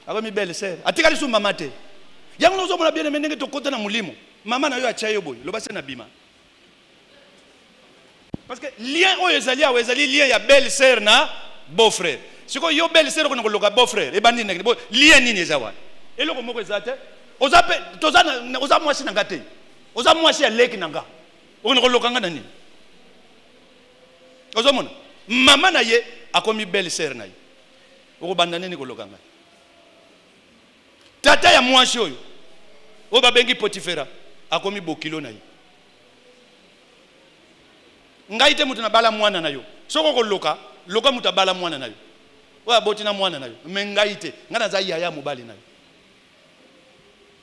akomi belle sœur. Atikali sou maman te. Yango nozo mona bien aimé ndenge to kota na mulimo. Maman na yo atia yo boy. Loba se na bima. Parce que lien o ezali a ezali lien ya belle sœur na beau frère. Siko yo belle sœur ko ngoloka beau frère. E bandi ndenge lien nini ezawa. Eloko moko ezate. Oza pe toza na oza mwasi na ngate. Oza mwasi ya leki nanga. O ngoloka ngana nini? Ozo mona. Maman na ye akomi belle sœur na ye. O banda nini koloka ngana. Tata ya mwasi oyo. O babengi Potifera akomi bokilo na ye. Ngaite mutu na bala mwana na yo. Soko koloka, loka mutu bala mwana na yo. Oya boti na mwana na yo. Mais ngaite, ngana za yaya mobali na yo.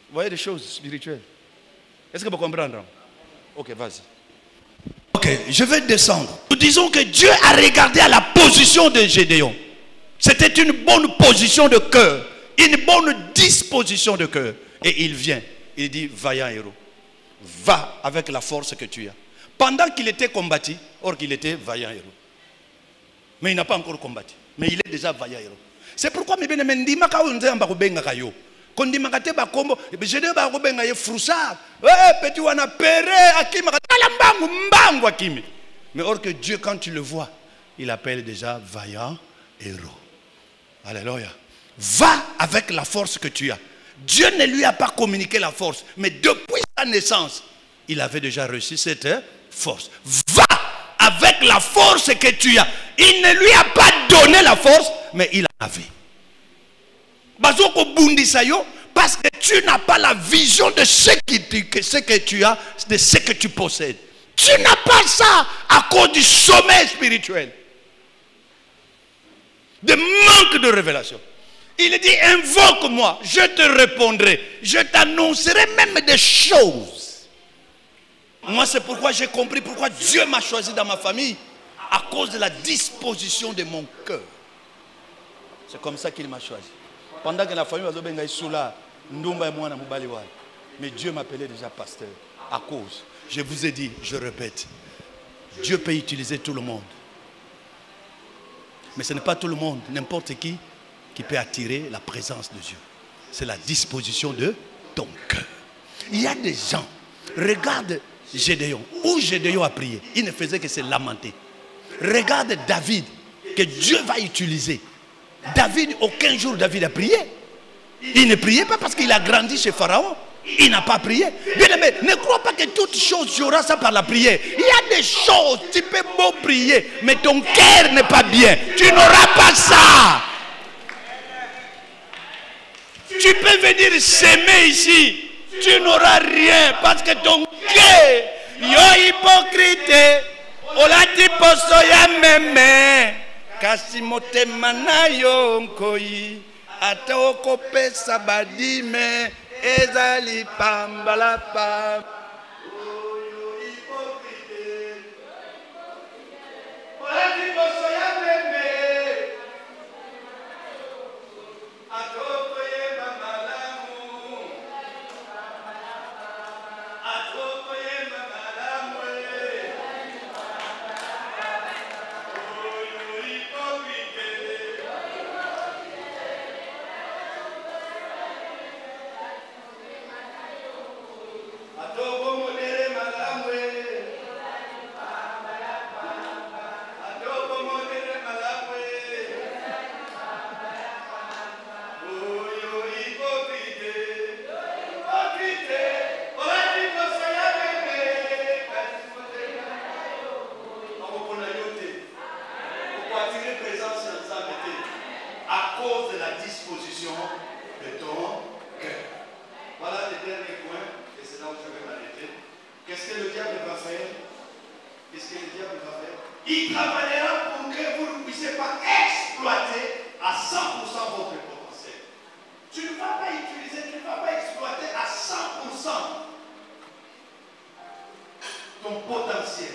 Vous voyez des choses spirituelles. Est-ce que vous comprenez? Ok, vas-y. Ok, je vais descendre. Nous disons que Dieu a regardé à la position de Gédéon. C'était une bonne position de cœur. Une bonne disposition de cœur. Et il vient. Il dit, vaillant héros. Va avec la force que tu as. Pendant qu'il était combattu, or qu'il était vaillant héros. Mais il n'a pas encore combattu. Mais il est déjà vaillant héros. C'est pourquoi mes bien-aimés, ndima ka unze amba kubenga kayo. Kondima kate ba kombo, je ba kubenga ye froussard. Petit wana pere akima kala mbangu akimi. Mais or que Dieu, quand tu le vois, il appelle déjà vaillant héros. Alléluia. Va avec la force que tu as. Dieu ne lui a pas communiqué la force, mais depuis sa naissance, il avait déjà reçu cette force. Va avec la force que tu as. Il ne lui a pas donné la force, mais il en avait. Parce que tu n'as pas la vision de ce que tu as, de ce que tu possèdes. Tu n'as pas ça à cause du sommeil spirituel. De manque de révélation. Il dit, invoque-moi, je te répondrai. Je t'annoncerai même des choses. Moi, c'est pourquoi j'ai compris pourquoi Dieu m'a choisi dans ma famille. À cause de la disposition de mon cœur. C'est comme ça qu'il m'a choisi. Pendant que la famille va se là, mais Dieu m'appelait déjà pasteur. À cause, je vous ai dit, je répète, Dieu peut utiliser tout le monde. Mais ce n'est pas tout le monde, n'importe qui peut attirer la présence de Dieu. C'est la disposition de ton cœur. Il y a des gens, regarde Gédéon, où Gédéon a prié, il ne faisait que se lamenter. Regarde David, que Dieu va utiliser. David, aucun jour David a prié. Il ne priait pas parce qu'il a grandi chez Pharaon. Il n'a pas prié. Bien aimé, ne crois pas que toute chose tu auras ça par la prière. Il y a des choses, tu peux beau prier, mais ton cœur n'est pas bien. Tu n'auras pas ça. Tu peux venir s'aimer ici. Tu n'auras rien parce que ton cœur, yo hypocrite, olati poso ya meme, kasi motema na yo nkoi, ata okopesa badime, ezali pambala pam. Yo hypocrite, olati poso ya meme, ata il travaillera pour que vous ne puissiez pas exploiter à 100% votre potentiel. Tu ne vas pas utiliser, tu ne vas pas exploiter à 100% ton potentiel.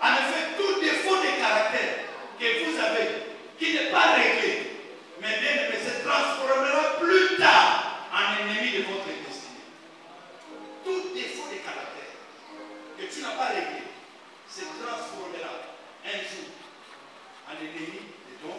En effet, tout défaut de caractère que vous avez, qui n'est pas réglé, mais bien aimé, se transformera plus tard en ennemi de votre destinée. Tout défaut de caractère que tu n'as pas réglé se transformera un jour en ennemi de ton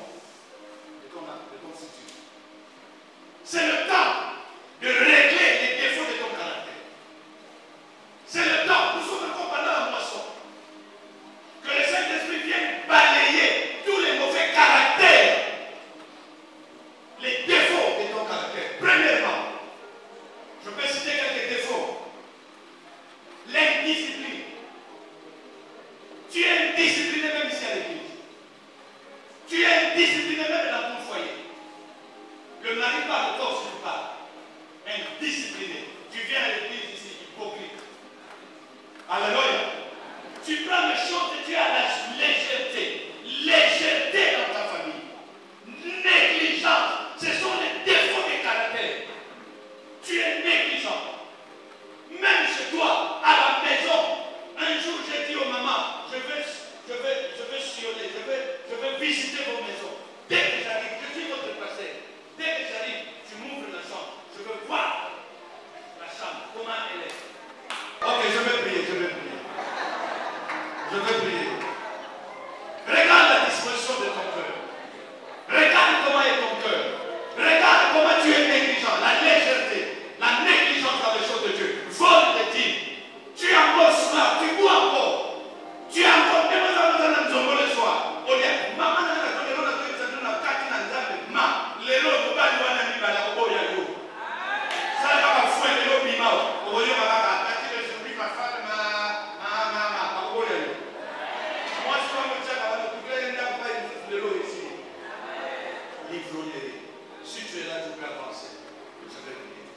l'ivrognerie. Si tu es là, tu peux avancer. Je vais te dire.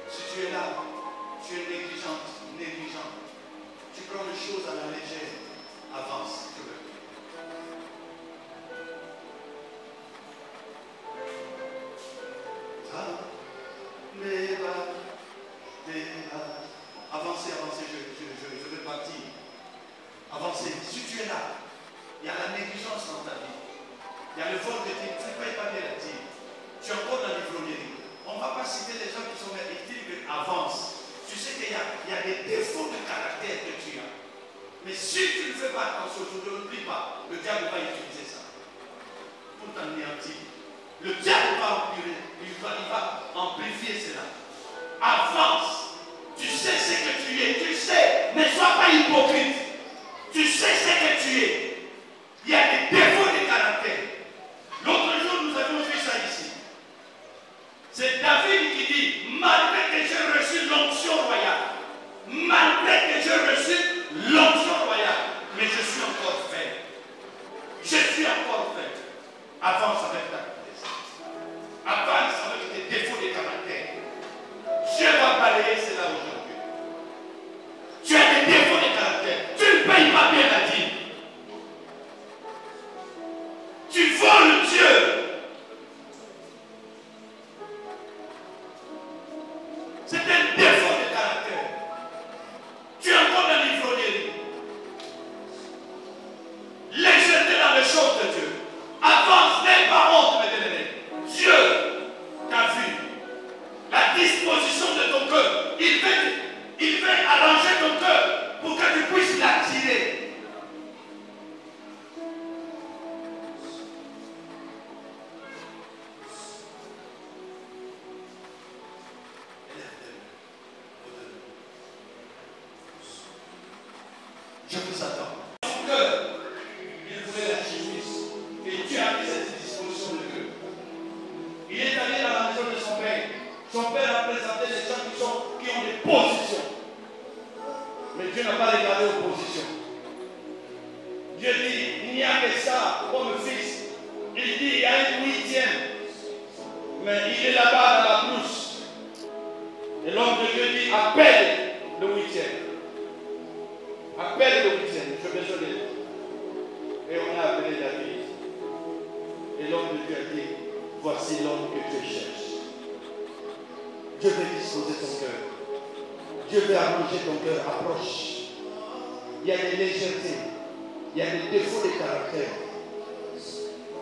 Si tu es là, tu es négligent. Tu prends les choses à la légère. Avance. Je vais te dire. Avancez, je vais partir. Avancez. Si tu es là, il y a la négligence dans ta vie. Il y a le vol de dîme. Tu ne payes pas bien la dîme. Tu es encore dans l'ivrognerie. On ne va pas citer les gens qui sont là et dire que avance. Tu sais qu'il y a des défauts de caractère que tu as. Mais si tu ne fais pas attention, je ne l'oublie pas, le diable va utiliser ça pour t'anéantir. Le diable va empirer, il va amplifier cela. Avance. Tu sais ce que tu es, tu sais. Ne sois pas hypocrite. Tu sais ce que tu es. Il y a des défauts de caractère. L'autre jour, nous avions vu ça ici. C'est David qui dit, malgré que j'ai reçu l'onction royale, malgré que j'ai reçu l'onction royale, mais je suis encore faible. Je suis encore faible. Avance avec ta vitesse. Avance avec tes défauts de caractère. Je vais balayer cela aujourd'hui. Tu as des défauts de caractère. Tu ne payes pas bien la dîme. Tu voles Dieu. C'est un défaut de caractère. Tu es encore dans l'ivrognerie. Légèreté dans les choses de Dieu. Avance, n'aie pas honte, mes bien-aimés. Dieu t'a vu. La disposition de ton cœur. Il veut arranger ton cœur pour que tu puisses l'attirer. Je vous attends. Son cœur, il voulait la justice. Et Dieu a mis cette disposition de cœur. Il est allé dans la maison de son père. Son père a présenté des gens qui ont des positions. Mais Dieu n'a pas regardé aux positions. Dieu dit, il n'y a que ça pour mon fils. Il dit, il y a un huitième. Mais il est là-bas dans la brousse. Et l'homme de Dieu dit, appelle le huitième. Appelle le huitième, j'ai besoin de lui. Et on a appelé David. Et l'homme de Dieu a dit, voici l'homme que Dieu cherche. Dieu veut disposer ton cœur. Dieu veut arranger ton cœur. Approche. Il y a des légèretés. Il y a des défauts de caractère.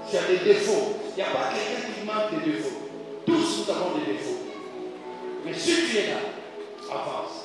Tu as des défauts. Il n'y a pas quelqu'un qui manque de défauts. Tous nous avons des défauts. Mais si tu es là, avance.